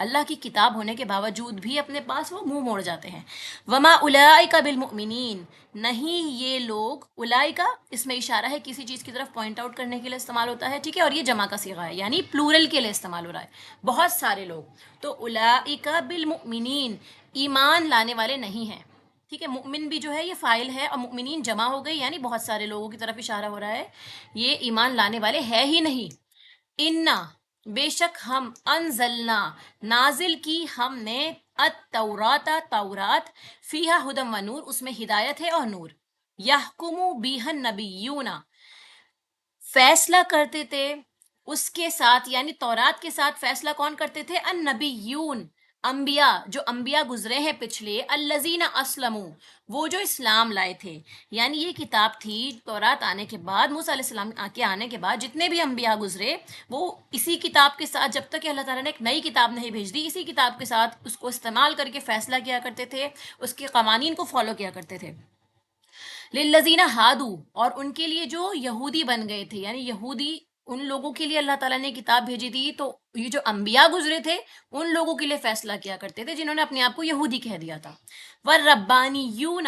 اللہ کی کتاب ہونے کے باوجود بھی اپنے پاس وہ منہ موڑ جاتے ہیں. وما اولئک بالمؤمنین، نہیں یہ لوگ، اولئک اس میں اشارہ ہے کسی چیز کی طرف پوائنٹ آؤٹ کرنے کے لیے استعمال ہوتا ہے، ٹھیک ہے، اور یہ جمع کا صیغہ ہے یعنی پلورل کے لیے استعمال ہو رہا ہے، بہت سارے لوگ. تو اولئک بالمؤمنین، ایمان لانے والے نہیں ہیں. ٹھیک ہے، مؤمن بھی جو ہے یہ فاعل ہے اور مؤمنین جمع ہو گئی یعنی بہت سارے لوگوں کی طرف اشارہ ہو رہا ہے، یہ ایمان لانے والے ہے ہی نہیں. انا، بے شک ہم، انزلنا، نازل کی ہم نے، التورات، تورات، فیہا ہدم و نور، اس میں ہدایت ہے اور نور. یحکم بیہا النبیون، فیصلہ کرتے تھے اس کے ساتھ، یعنی تورات کے ساتھ فیصلہ کون کرتے تھے؟ النبیون، انبیاء، جو انبیاء گزرے ہیں پچھلے، الذین اسلموا، وہ جو اسلام لائے تھے. یعنی یہ کتاب تھی تورات آنے کے بعد، موسیٰ علیہ السلام کے آنے کے بعد جتنے بھی انبیاء گزرے وہ اسی کتاب کے ساتھ، جب تک کہ اللہ تعالیٰ نے ایک نئی کتاب نہیں بھیج دی، اسی کتاب کے ساتھ اس کو استعمال کر کے فیصلہ کیا کرتے تھے، اس کے قوانین کو فالو کیا کرتے تھے. للذین ہادو، اور ان کے لیے جو یہودی بن گئے تھے، یعنی یہودی، ان لوگوں کے لیے اللہ تعالیٰ نے کتاب بھیجی تھی. تو یہ جو انبیاء گزرے تھے ان لوگوں کے لیے فیصلہ کیا کرتے تھے جنہوں نے اپنے آپ کو یہودی کہہ دیا تھا. والربانیون،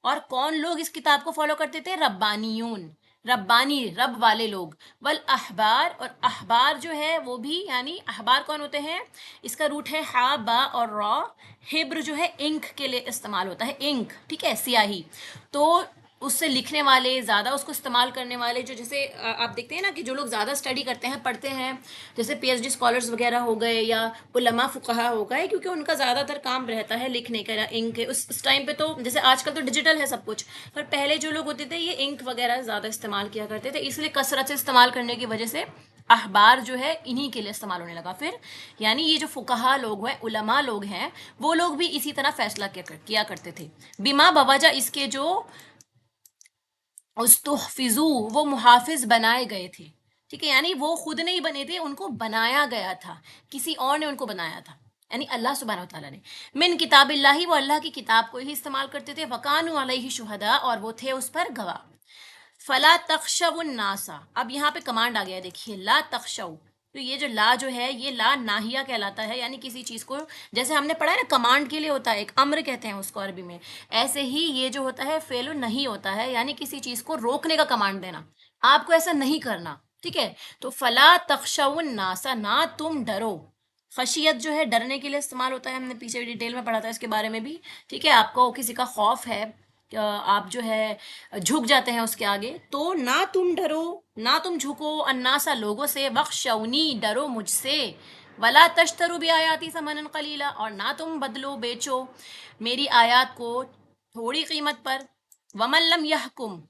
اور کون لوگ اس کتاب کو فالو کرتے تھے؟ ربانیون، ربانی، رب والے لوگ. والاحبار، اور احبار جو ہے وہ بھی، یعنی احبار کون ہوتے ہیں؟ اس کا روٹ ہے ہا، با اور را. ہبر جو ہے انک کے لیے استعمال ہوتا ہے، انک، ٹھیک ہے، سیاہی. تو اس سے لکھنے والے، زیادہ اس کو استعمال کرنے والے، جو جیسے آپ دیکھتے ہیں نا کہ جو لوگ زیادہ اسٹڈی کرتے ہیں، پڑھتے ہیں، جیسے پی ایچ ڈی اسکالرز وغیرہ ہو گئے یا علماء فقہا ہو گئے، کیونکہ ان کا زیادہ تر کام رہتا ہے لکھنے کا، انک. اس ٹائم پہ تو جیسے آج کل تو ڈیجیٹل ہے سب کچھ، پر پہلے جو لوگ ہوتے تھے یہ انک وغیرہ زیادہ استعمال کیا کرتے تھے، اس لیے کثرت سے استعمال کرنے کی وجہ سے احبار جو ہے انہی کے لیے استعمال ہونے لگا پھر. یعنی یہ جو فقہا لوگ ہیں، علماء لوگ ہیں، وہ لوگ بھی اسی طرح فیصلہ کیا کرتے تھے. بما، بوجہ اس کے جو استحفظو، وہ محافظ بنائے گئے تھے. ٹھیک ہے، یعنی وہ خود نہیں بنے تھے، ان کو بنایا گیا تھا، کسی اور نے ان کو بنایا تھا، یعنی اللہ سبحانہ و تعالیٰ نے. من کتاب اللہ، وہ اللہ کی کتاب کو ہی استعمال کرتے تھے. وکانوا علیہ شہداء، اور وہ تھے اس پر گواہ. فلا تخشوا الناس، اب یہاں پہ کمانڈ آ گیا ہے، دیکھیے، لا تخشوا. تو یہ جو لا جو ہے یہ لا ناہیہ کہلاتا ہے، یعنی کسی چیز کو، جیسے ہم نے پڑھا ہے نا کمانڈ کے لیے ہوتا ہے، ایک امر کہتے ہیں اس کو عربی میں، ایسے ہی یہ جو ہوتا ہے فعل نہیں ہوتا ہے، یعنی کسی چیز کو روکنے کا کمانڈ دینا، آپ کو ایسا نہیں کرنا. ٹھیک ہے، تو فلا تخشوا الناس، نہ تم ڈرو. خشیت جو ہے ڈرنے کے لیے استعمال ہوتا ہے، ہم نے پیچھے ڈیٹیل میں پڑھا تھا اس کے بارے میں بھی. ٹھیک ہے، آپ کو کسی کا خوف ہے، آپ جو ہے جھک جاتے ہیں اس کے آگے، تو نہ تم ڈرو، نہ تم جھکو، الناسا لوگوں سے، بخشونی ڈرو مجھ سے، ولا تشترو بیااتی ثمنا قلیلا، اور نہ تم بدلو بیچو میری آیات کو تھوڑی قیمت پر. ومن لم یحکم،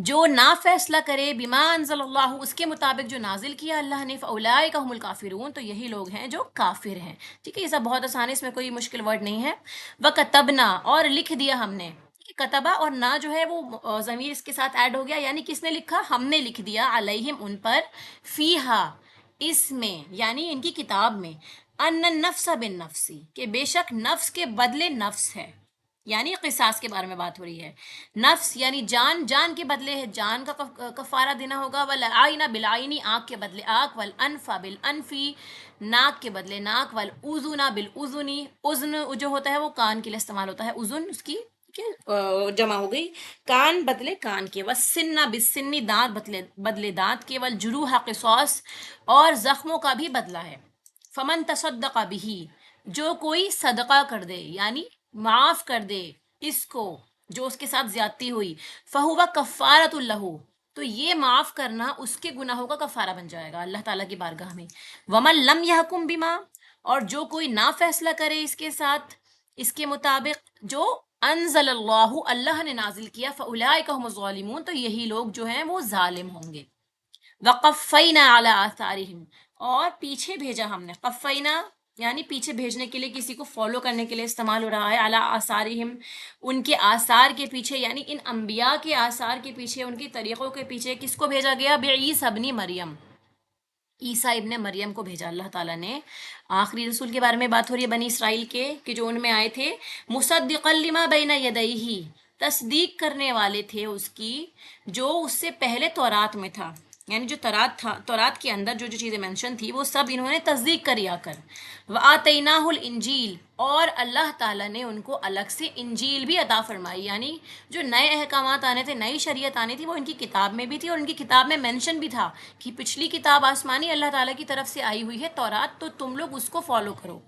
جو نہ فیصلہ کرے، بما انزل اللہ، اس کے مطابق جو نازل کیا اللہ نے، فاولئک هم الکافرون، تو یہی لوگ ہیں جو کافر ہیں. ٹھیک ہے، یہ سب بہت آسان ہے، اس میں کوئی مشکل ورڈ نہیں ہے. وکتبنا، اور لکھ دیا ہم نے. کتبہ اور نہ جو ہے وہ ضمیر اس کے ساتھ ایڈ ہو گیا، یعنی کس نے لکھا؟ ہم نے لکھ دیا، علیہم، ان پر، فیہا، اس میں، یعنی ان کی کتاب میں، ان النفس بالنفس، کہ بے شک نفس کے بدلے نفس ہے، یعنی قصاص کے بارے میں بات ہو رہی ہے. نفس یعنی جان، جان کے بدلے ہے جان کا کفارہ دینا ہوگا. والعین بالعین، آنکھ کے بدلے آنکھ. والانف بالانفی، ناک کے بدلے ناک. والاذن بالاذن، اذن جو ہوتا ہے وہ کان کے لیے استعمال ہوتا ہے، اذن اس کی جمع ہو گئی، کان بدلے کان کے. والسن بالسن، دانت بدلے دانت کے. والجروح قصاص، اور زخموں کا بھی بدلہ ہے. فمن تصدق به، جو کوئی صدقہ کر دے، یعنی معاف کر دے اس کو جو اس کے ساتھ زیادتی ہوئی، فہو کفارۃ اللہ، تو یہ معاف کرنا اس کے گناہوں کا کفارہ بن جائے گا اللہ تعالیٰ کی بارگاہ میں. ومن لم یحکم بما، اور جو کوئی نہ فیصلہ کرے اس کے ساتھ، اس کے مطابق جو انزل اللہ، اللہ نے نازل کیا، فاولئک هم الظالمون، تو یہی لوگ جو ہیں وہ ظالم ہوں گے. وقفینا علی آثارہم، اور پیچھے بھیجا ہم نے. قفینا یعنی پیچھے بھیجنے کے لیے، کسی کو فالو کرنے کے لیے استعمال ہو رہا ہے. علی آثارہم، ان کے آثار کے پیچھے، یعنی ان انبیاء کے آثار کے پیچھے، ان کے طریقوں کے پیچھے کس کو بھیجا گیا؟ بعیسی ابن مریم، عیسیٰ ابن مریم کو بھیجا اللہ تعالیٰ نے. آخری رسول کے بارے میں بات ہو رہی ہے بنی اسرائیل کے، کہ جو ان میں آئے تھے. مصدقا لما بین یدیہ، تصدیق کرنے والے تھے اس کی جو اس سے پہلے تورات میں تھا. یعنی جو تورات تھا، تورات کے اندر جو جو چیزیں مینشن تھی وہ سب انہوں نے تصدیق کری آ کر. وَآتَيْنَاهُ الْإِنْجِيلَ، اور اللہ تعالیٰ نے ان کو الگ سے انجیل بھی عطا فرمائی، یعنی جو نئے احکامات آنے تھے، نئی شریعت آنی تھی، وہ ان کی کتاب میں بھی تھی، اور ان کی کتاب میں مینشن بھی تھا کہ پچھلی کتاب آسمانی اللہ تعالیٰ کی طرف سے آئی ہوئی ہے تورات، تو تم لوگ اس کو فالو کرو.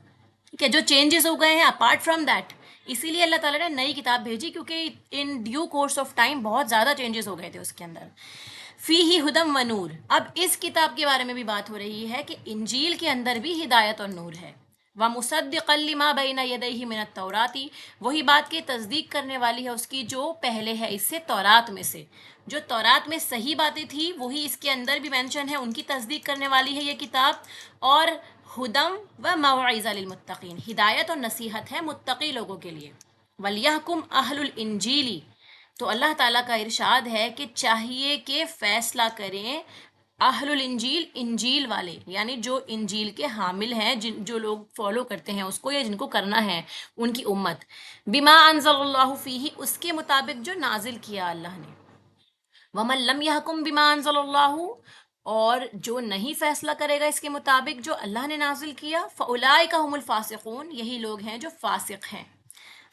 ٹھیک ہے، جو چینجز ہو گئے ہیں اپارٹ فرام دیٹ، اسی لیے اللہ تعالیٰ نے نئی کتاب بھیجی، کیونکہ in due course of time بہت زیادہ چینجز ہو گئے تھے اس کے اندر. فی ہی ہدم و نور، اب اس کتاب کے بارے میں بھی بات ہو رہی ہے کہ انجیل کے اندر بھی ہدایت اور نور ہے. وَمُصَدِّقًا لِمَا بَيْنَ يَدَيْهِ مِنَ التَّوْرَاةِ، وہی بات کی تصدیق کرنے والی ہے اس کی جو پہلے ہے اس سے، تورات میں سے. جو تورات میں صحیح باتیں تھی وہی اس کے اندر بھی مینشن ہے، ان کی تصدیق کرنے والی ہے یہ کتاب. اور ہدم و موعظہ للمتقین، ہدایت اور نصیحت ہے متقی لوگوں کے لیے. وَلْيَحْكُمْ أَهْلُ الْإِنْجِيلِ، تو اللہ تعالیٰ کا ارشاد ہے کہ چاہیے کہ فیصلہ کریں اہل الانجیل، انجیل والے، یعنی جو انجیل کے حامل ہیں، جو لوگ فالو کرتے ہیں اس کو یا جن کو کرنا ہے، ان کی امت. بما انزل اللہ فیہ، اس کے مطابق جو نازل کیا اللہ نے. ومن لم یحکم بما انزل اللہ، اور جو نہیں فیصلہ کرے گا اس کے مطابق جو اللہ نے نازل کیا، فاولئک هم الفاسقون، یہی لوگ ہیں جو فاسق ہیں.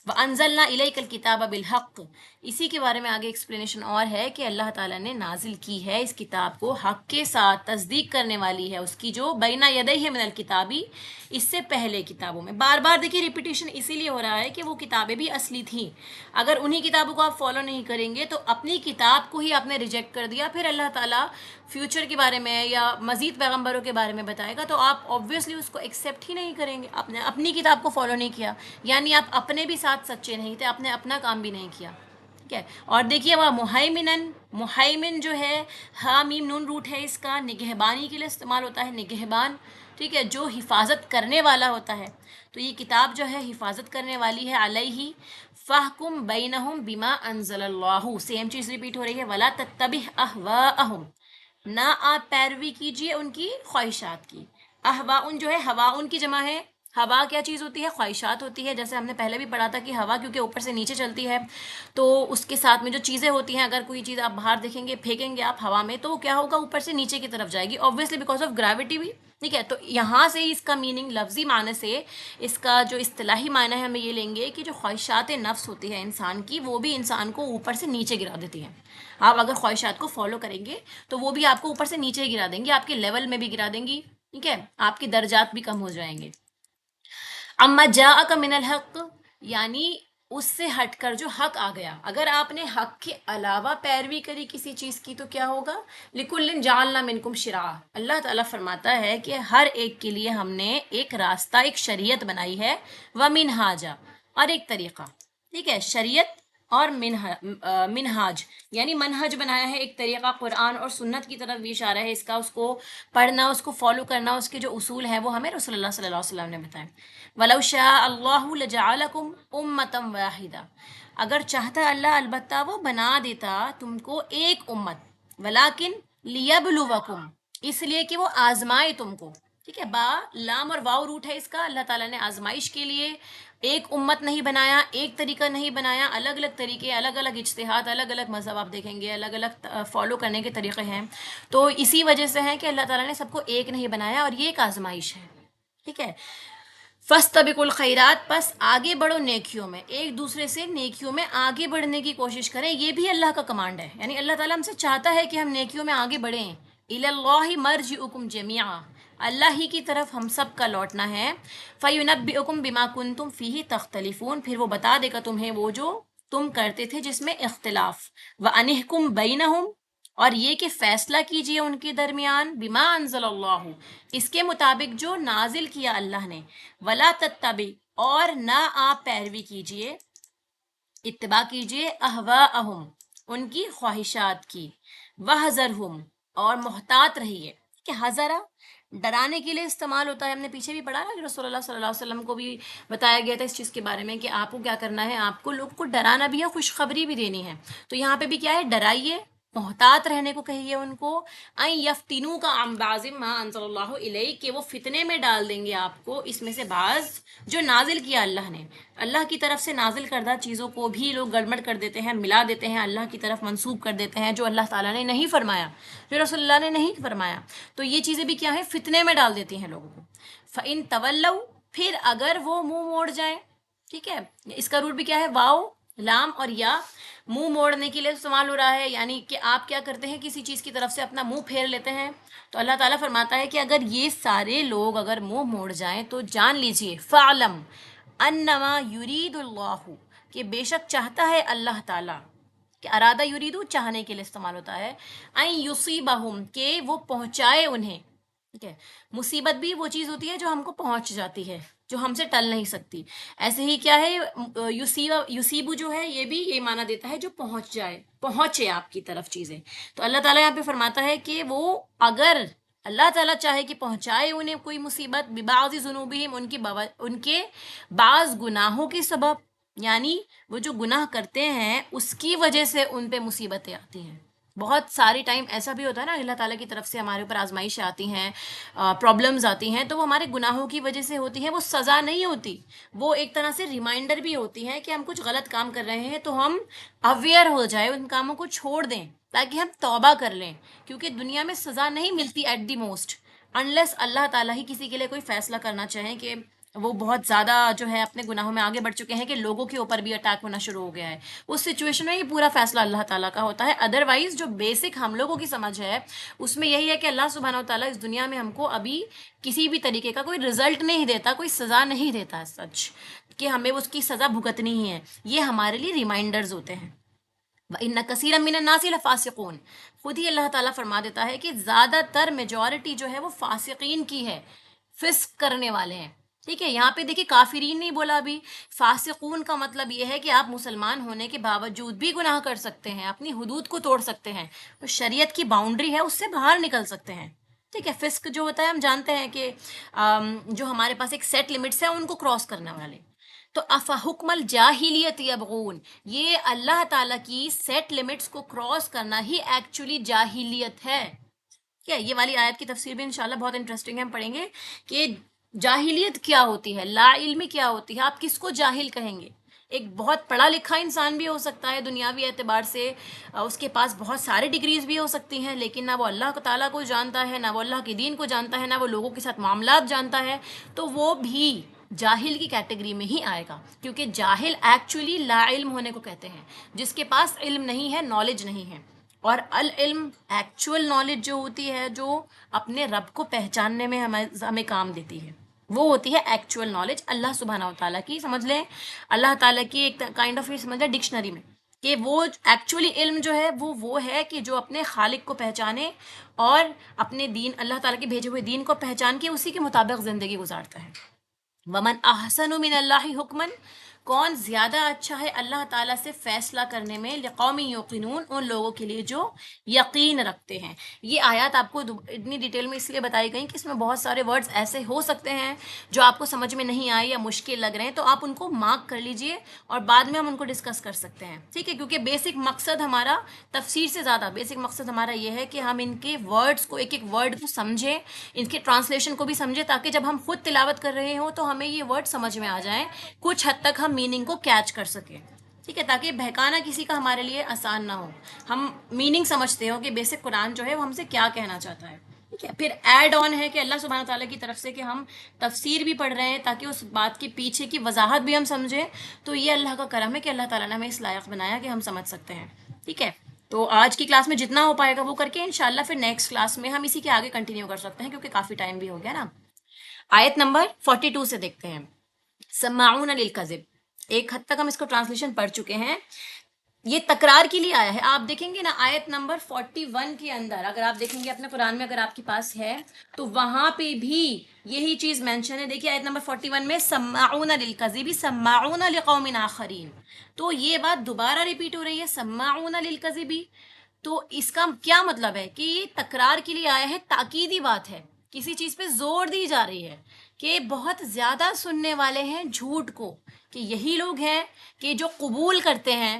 وَأَنزَلْنَا إِلَيْكَ الْكِتَابَ بِالْحَقِّ، اسی کے بارے میں آگے ایکسپلینیشن اور ہے کہ اللہ تعالیٰ نے نازل کی ہے اس کتاب کو حق کے ساتھ، تصدیق کرنے والی ہے اس کی جو بینہ یدیہ من الکتابی، اس سے پہلے کتابوں میں. بار بار دیکھیے ریپیٹیشن اسی لیے ہو رہا ہے کہ وہ کتابیں بھی اصلی تھیں. اگر انہی کتابوں کو آپ فالو نہیں کریں گے تو اپنی کتاب کو ہی آپ نے ریجیکٹ کر دیا، پھر اللہ تعالیٰ فیوچر کے بارے میں یا مزید پیغمبروں کے بارے میں بتائے گا تو آپ آبویسلی اس کو ایکسیپٹ ہی نہیں کریں گے. آپ نے اپنی کتاب کو فالو نہیں کیا، یعنی آپ اپنے بھی ساتھ سچے نہیں تھے، آپ نے اپنا کام بھی نہیں کیا. ٹھیک ہے. اور دیکھیے وہ مہیمنن، مہیمن جو ہے ہا میم نون روٹ ہے اس کا، نگہبانی کے لیے استعمال ہوتا ہے، نگہبان. ٹھیک ہے، جو حفاظت کرنے والا ہوتا ہے. تو یہ کتاب جو ہے حفاظت کرنے والی ہے. علیہ فاحکم بینہم بما انزل اللہ، سیم چیز ریپیٹ ہو رہی ہے. ولا تتبع اہواءہم، نہ آپ پیروی کیجیے ان کی خواہشات کی. احواء جو ہے، ہوا ان کی جمع ہے. ہوا کیا چیز ہوتی ہے؟ خواہشات ہوتی ہے. جیسے ہم نے پہلے بھی پڑھا تھا کہ ہوا کیونکہ اوپر سے نیچے چلتی ہے تو اس کے ساتھ میں جو چیزیں ہوتی ہیں، اگر کوئی چیز آپ باہر دیکھیں گے، پھینکیں گے آپ ہوا میں، تو وہ کیا ہوگا؟ اوپر سے نیچے کی طرف جائے گی، آبویسلی بیکاز آف گریوٹی بھی. ٹھیک ہے، تو یہاں سے اس کا میننگ لفظی معنی سے، اس کا جو اصطلاحی معنی ہے ہمیں یہ لیں گے کہ جو خواہشات نفس ہوتی ہے انسان کی، وہ بھی انسان کو اوپر سے نیچے گرا دیتی ہیں. آپ اگر خواہشات کو فالو کریں گے تو وہ بھی آپ کو اوپر سے نیچے گرا دیں گی، آپ کے لیول میں بھی گرا دیں گی. ٹھیک ہے، آپ کے درجات بھی کم ہو جائیں گے. اما جاءک من الحق، یعنی اس سے ہٹ کر جو حق آ گیا. اگر آپ نے حق کے علاوہ پیروی کری کسی چیز کی تو کیا ہوگا؟ لِكُلٍّ جَعَلْنَا مِنْكُمْ شِرْعَةً، اللہ تعالیٰ فرماتا ہے کہ ہر ایک کے لیے ہم نے ایک راستہ، ایک شریعت بنائی ہے. وَمِنْہَاجًا، اور ایک طریقہ. ٹھیک ہے، شریعت اور منہاج یعنی منہج بنایا ہے، ایک طریقہ. قرآن اور سنت کی طرف بھی اشارہ ہے اس کا، اس کو پڑھنا، اس کو فالو کرنا، اس کے جو اصول ہیں وہ ہمیں رسول اللہ صلی اللہ علیہ وسلم نے بتائے. وَلَوْ شَاءَ اللَّهُ لَجَعَلَكُمْ أُمَّةً وَاحِدَةً، اگر چاہتا اللہ البتہ وہ بنا دیتا تم کو ایک امت. وَلَكِنْ لِيَبْلُوَكُمْ، اس لیے کہ وہ آزمائے تم کو. ٹھیک ہے، با لام اور واو روٹ ہے اس کا. اللہ تعالیٰ نے آزمائش کے لیے ایک امت نہیں بنایا، ایک طریقہ نہیں بنایا، الگ الگ طریقے، الگ الگ اجتہاد، الگ الگ مذہب آپ دیکھیں گے، الگ الگ فالو کرنے کے طریقے ہیں. تو اسی وجہ سے ہے کہ اللہ تعالیٰ نے سب کو ایک نہیں بنایا، اور یہ ایک آزمائش ہے. ٹھیک ہے. فَاسْتَبِقُوا الْخَيْرَاتِ، پس آگے بڑھو نیکیوں میں، ایک دوسرے سے نیکیوں میں آگے بڑھنے کی کوشش کریں. یہ بھی اللہ کا کمانڈ ہے، یعنی اللہ تعالیٰ ہم سے چاہتا ہے کہ ہم نیکیوں میں آگے بڑھیں. إِلَى اللَّهِ مَرْجِعُكُمْ جَمِيعًا، اللہ ہی کی طرف ہم سب کا لوٹنا ہے. فَيُنَبِّئُكُمْ بِمَا كُنْتُمْ فِيهِ تَخْتَلِفُونَ، پھر وہ بتا دے گا تمہیں وہ جو تم کرتے تھے جس میں اختلاف. وَأَنِحْكُمْ بَيْنَهُمْ، اور یہ کہ فیصلہ کیجئے ان کے درمیان. بما انزل اللہ، اس کے مطابق جو نازل کیا اللہ نے. ولا تتبع، اور نہ آپ پیروی کیجئے، اتباع کیجئے، اہواءہم، ان کی خواہشات کی. وحذرہم، اور محتاط رہیے. کہ حذرہ ڈرانے کے لیے استعمال ہوتا ہے. ہم نے پیچھے بھی پڑھا نا کہ رسول اللہ صلی اللہ علیہ وسلم کو بھی بتایا گیا تھا اس چیز کے بارے میں کہ آپ کو کیا کرنا ہے، آپ کو لوگ کو ڈرانا بھی ہے، خوشخبری بھی دینی ہے. تو یہاں پہ بھی کیا ہے؟ ڈرائیے محتاط رہنے کو کہیے ان کو، ان یفتنو کا عن بعض ما انزل اللہ علیہ، کہ وہ فتنے میں ڈال دیں گے آپ کو اس میں سے بعض جو نازل کیا اللہ نے. اللہ کی طرف سے نازل کردہ چیزوں کو بھی لوگ گڑبڑ کر دیتے ہیں، ملا دیتے ہیں، اللہ کی طرف منسوب کر دیتے ہیں جو اللہ تعالیٰ نے نہیں فرمایا، جو رسول اللہ نے نہیں فرمایا. تو یہ چیزیں بھی کیا ہیں، فتنے میں ڈال دیتی ہیں لوگوں کو. فَإِن تَوَلَّوْا، پھر اگر وہ منہ موڑ جائیں، ٹھیک ہے، اس کا روٹ بھی کیا ہے، واؤ لام اور یا، منہ موڑنے کے لیے استعمال ہو رہا ہے، یعنی کہ آپ کیا کرتے ہیں، کسی چیز کی طرف سے اپنا منہ پھیر لیتے ہیں. تو اللہ تعالیٰ فرماتا ہے کہ اگر یہ سارے لوگ اگر منہ موڑ جائیں تو جان لیجئے، فَعْلَمْ أَنَّمَا يُرِيدُ اللَّهُ، کہ بے شک چاہتا ہے اللہ تعالیٰ، کہ ارادہ یریدو چاہنے کے لیے استعمال ہوتا ہے، ان یصیبہم، کہ وہ پہنچائے انہیں. ٹھیک ہے، مصیبت بھی وہ چیز ہوتی ہے جو ہم کو پہنچ جاتی ہے، جو ہم سے ٹل نہیں سکتی. ایسے ہی کیا ہے، یصیبو جو ہے یہ بھی یہ معنی دیتا ہے جو پہنچ جائے، پہنچے آپ کی طرف چیزیں. تو اللہ تعالیٰ یہاں پہ فرماتا ہے کہ وہ اگر اللہ تعالیٰ چاہے کہ پہنچائے انہیں کوئی مصیبت، ببعض ذنوبہم، ان کے بعض گناہوں کے سبب، یعنی وہ جو گناہ کرتے ہیں اس کی وجہ سے ان پہ مصیبتیں آتی ہیں. بہت ساری ٹائم ایسا بھی ہوتا ہے نا، اللہ تعالیٰ کی طرف سے ہمارے اوپر آزمائش آتی ہیں، پرابلمز آتی ہیں، تو وہ ہمارے گناہوں کی وجہ سے ہوتی ہیں. وہ سزا نہیں ہوتی، وہ ایک طرح سے ریمائنڈر بھی ہوتی ہے کہ ہم کچھ غلط کام کر رہے ہیں، تو ہم اویئر ہو جائے، ان کاموں کو چھوڑ دیں تاکہ ہم توبہ کر لیں. کیونکہ دنیا میں سزا نہیں ملتی ایٹ دی موسٹ، انلیس اللہ تعالیٰ ہی کسی کے لیے کوئی فیصلہ کرنا چاہیں کہ وہ بہت زیادہ جو ہے اپنے گناہوں میں آگے بڑھ چکے ہیں کہ لوگوں کے اوپر بھی اٹیک ہونا شروع ہو گیا ہے. اس سچویشن میں یہ پورا فیصلہ اللہ تعالیٰ کا ہوتا ہے. ادروائز جو بیسک ہم لوگوں کی سمجھ ہے اس میں یہی ہے کہ اللہ سبحانہ و تعالیٰ اس دنیا میں ہم کو ابھی کسی بھی طریقے کا کوئی رزلٹ نہیں دیتا، کوئی سزا نہیں دیتا سچ کہ ہمیں اس کی سزا بھگتنی ہی ہے. یہ ہمارے لیے ریمائنڈرز ہوتے ہیں. وَإِنَّ كَثِيرًا مِّنَ النَّاسِ لَفَاسِقُونَ، خود ہی اللہ تعالیٰ فرما دیتا ہے کہ زیادہ تر میجورٹی جو ہے وہ فاسقین کی ہے، فسق کرنے والے ہیں. ٹھیک ہے، یہاں پہ دیکھیے کافرین نہیں بولا ابھی، فاسقون کا مطلب یہ ہے کہ آپ مسلمان ہونے کے باوجود بھی گناہ کر سکتے ہیں، اپنی حدود کو توڑ سکتے ہیں، تو شریعت کی باؤنڈری ہے اس سے باہر نکل سکتے ہیں. ٹھیک ہے، فسق جو ہوتا ہے ہم جانتے ہیں کہ جو ہمارے پاس ایک سیٹ لمٹس ہیں ان کو کراس کرنے والے. تو افحکم الجاہلیت یبغون، یہ اللہ تعالیٰ کی سیٹ لمٹس کو کراس کرنا ہی ایکچولی جاہلیت ہے. کیا یہ والی آیت کی تفسیر بھی انشاءاللہ بہت انٹرسٹنگ ہے، ہم پڑھیں گے کہ جاہلیت کیا ہوتی ہے، لا علمی کیا ہوتی ہے، آپ کس کو جاہل کہیں گے. ایک بہت پڑھا لکھا انسان بھی ہو سکتا ہے دنیاوی اعتبار سے، اس کے پاس بہت سارے ڈگریز بھی ہو سکتی ہیں، لیکن نہ وہ اللہ تعالیٰ کو جانتا ہے، نہ وہ اللہ کے دین کو جانتا ہے، نہ وہ لوگوں کے ساتھ معاملات جانتا ہے، تو وہ بھی جاہل کی کیٹیگری میں ہی آئے گا. کیونکہ جاہل ایکچولی لا علم ہونے کو کہتے ہیں، جس کے پاس علم نہیں ہے، نالج نہیں ہے. اور العلم ایکچوئل نالج جو ہوتی ہے، جو اپنے رب کو پہچاننے میں ہمیں کام دیتی ہے، وہ ہوتی ہے ایکچوئل نالج اللہ سبحانہ و تعالیٰ کی. سمجھ لیں اللہ تعالیٰ کی ایک کائنڈ آف یہ سمجھ لیں ڈکشنری میں کہ وہ ایکچولی علم جو ہے وہ ہے کہ جو اپنے خالق کو پہچانے اور اپنے دین، اللہ تعالیٰ کے بھیجے ہوئے دین کو پہچان کے اسی کے مطابق زندگی گزارتا ہے. ومن احسن من اللہ حکمن، کون زیادہ اچھا ہے اللہ تعالیٰ سے فیصلہ کرنے میں، لقوم یوقنون، ان لوگوں کے لیے جو یقین رکھتے ہیں. یہ آیات آپ کو اتنی ڈیٹیل میں اس لیے بتائی گئی کہ اس میں بہت سارے ورڈز ایسے ہو سکتے ہیں جو آپ کو سمجھ میں نہیں آئے یا مشکل لگ رہے ہیں، تو آپ ان کو مارک کر لیجئے اور بعد میں ہم ان کو ڈسکس کر سکتے ہیں. ٹھیک ہے، کیونکہ بیسک مقصد ہمارا تفسیر سے زیادہ بیسک مقصد ہمارا یہ ہے کہ ہم ان کے ورڈز کو، ایک ایک ورڈ کو سمجھیں، ان کے ٹرانسلیشن کو بھی سمجھیں، تاکہ جب ہم خود تلاوت کر رہے ہوں تو ہمیں یہ ورڈ سمجھ میں آ جائیں، کچھ حد تک ہم میننگ کو کیچ کر سکیں. ٹھیک ہے، تاکہ بہکانا کسی کا ہمارے لیے آسان نہ ہو، ہم میننگ سمجھتے ہو کہ بیسک قرآن جو ہے وہ ہم سے کیا کہنا چاہتا ہے. ٹھیک ہے، پھر ایڈ آن ہے کہ اللہ سبحانہ تعالیٰ کی طرف سے کہ ہم تفسیر بھی پڑھ رہے ہیں تاکہ اس بات کے پیچھے کی وضاحت بھی ہم سمجھیں. تو یہ اللہ کا کرم ہے کہ اللہ تعالیٰ نے ہمیں اس لائق بنایا کہ ہم سمجھ سکتے ہیں. ٹھیک ہے، تو آج کی کلاس میں جتنا ہو پائے گا وہ کر کے انشاءاللہ پھر نیکسٹ کلاس میں ہم اسی کے آگے کنٹینیو کر سکتے ہیں، کیونکہ کافی ٹائم بھی ہو گیا نا. آیت نمبر 42 سے دیکھتے ہیں. سماعون للکذب، ایک حد تک ہم اس کو ٹرانسلیشن پڑھ چکے ہیں. یہ تکرار کے لیے آیا ہے. آپ دیکھیں گے نا آیت نمبر 41 کے اندر، اگر آپ دیکھیں گے اپنے قرآن میں، اگر آپ کے پاس ہے تو وہاں پہ بھی یہی چیز مینشن ہے. دیکھیے آیت نمبر 41 میں سماعون للکذب سماعون لقوم آخرین، تو یہ بات دوبارہ ریپیٹ ہو رہی ہے، سماعون للکذب. تو اس کا کیا مطلب ہے کہ یہ تکرار کے لیے آیا ہے، تاکیدی بات ہے، کسی چیز پہ زور دی جا رہی ہے کہ بہت زیادہ سننے والے ہیں جھوٹ کو، کہ یہی لوگ ہیں کہ جو قبول کرتے ہیں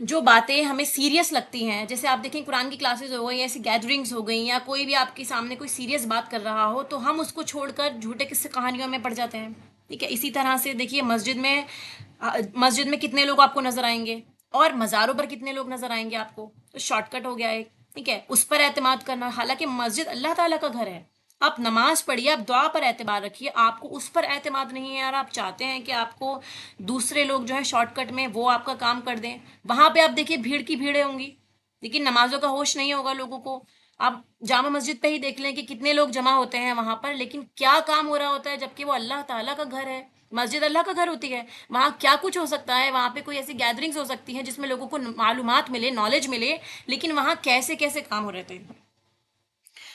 جو باتیں ہمیں سیریس لگتی ہیں، جیسے آپ دیکھیں قرآن کی کلاسز ہو گئی یا ایسی گیدرنگز ہو گئیں یا کوئی بھی آپ کے سامنے کوئی سیریس بات کر رہا ہو، تو ہم اس کو چھوڑ کر جھوٹے قصے کہانیوں میں پڑ جاتے ہیں. ٹھیک ہے، اسی طرح سے دیکھیے مسجد میں کتنے لوگ آپ کو نظر آئیں گے اور مزاروں پر کتنے لوگ نظر آئیں گے آپ کو. تو شارٹ کٹ ہو گیا ایک. ٹھیک ہے، اس پر اعتماد کرنا، حالانکہ مسجد اللہ تعالیٰ کا گھر ہے. آپ نماز پڑھیے، آپ دعا پر اعتبار رکھیے، آپ کو اس پر اعتماد نہیں ہے اور آپ چاہتے ہیں کہ آپ کو دوسرے لوگ جو ہے شارٹ کٹ میں وہ آپ کا کام کر دیں. وہاں پہ آپ دیکھیے بھیڑ کی بھیڑیں ہوں گی، لیکن نمازوں کا ہوش نہیں ہوگا لوگوں کو. آپ جامع مسجد پہ ہی دیکھ لیں کہ کتنے لوگ جمع ہوتے ہیں وہاں پر، لیکن کیا کام ہو رہا ہوتا ہے جبکہ وہ اللہ تعالیٰ کا گھر ہے. مسجد اللہ کا گھر ہوتی ہے، وہاں کیا کچھ ہو سکتا ہے. وہاں پہ کوئی ایسی گیدرنگز ہو سکتی ہیں جس میں لوگوں کو معلومات ملے، نالج ملے، لیکن وہاں کیسے کیسے کام ہو رہے تھے.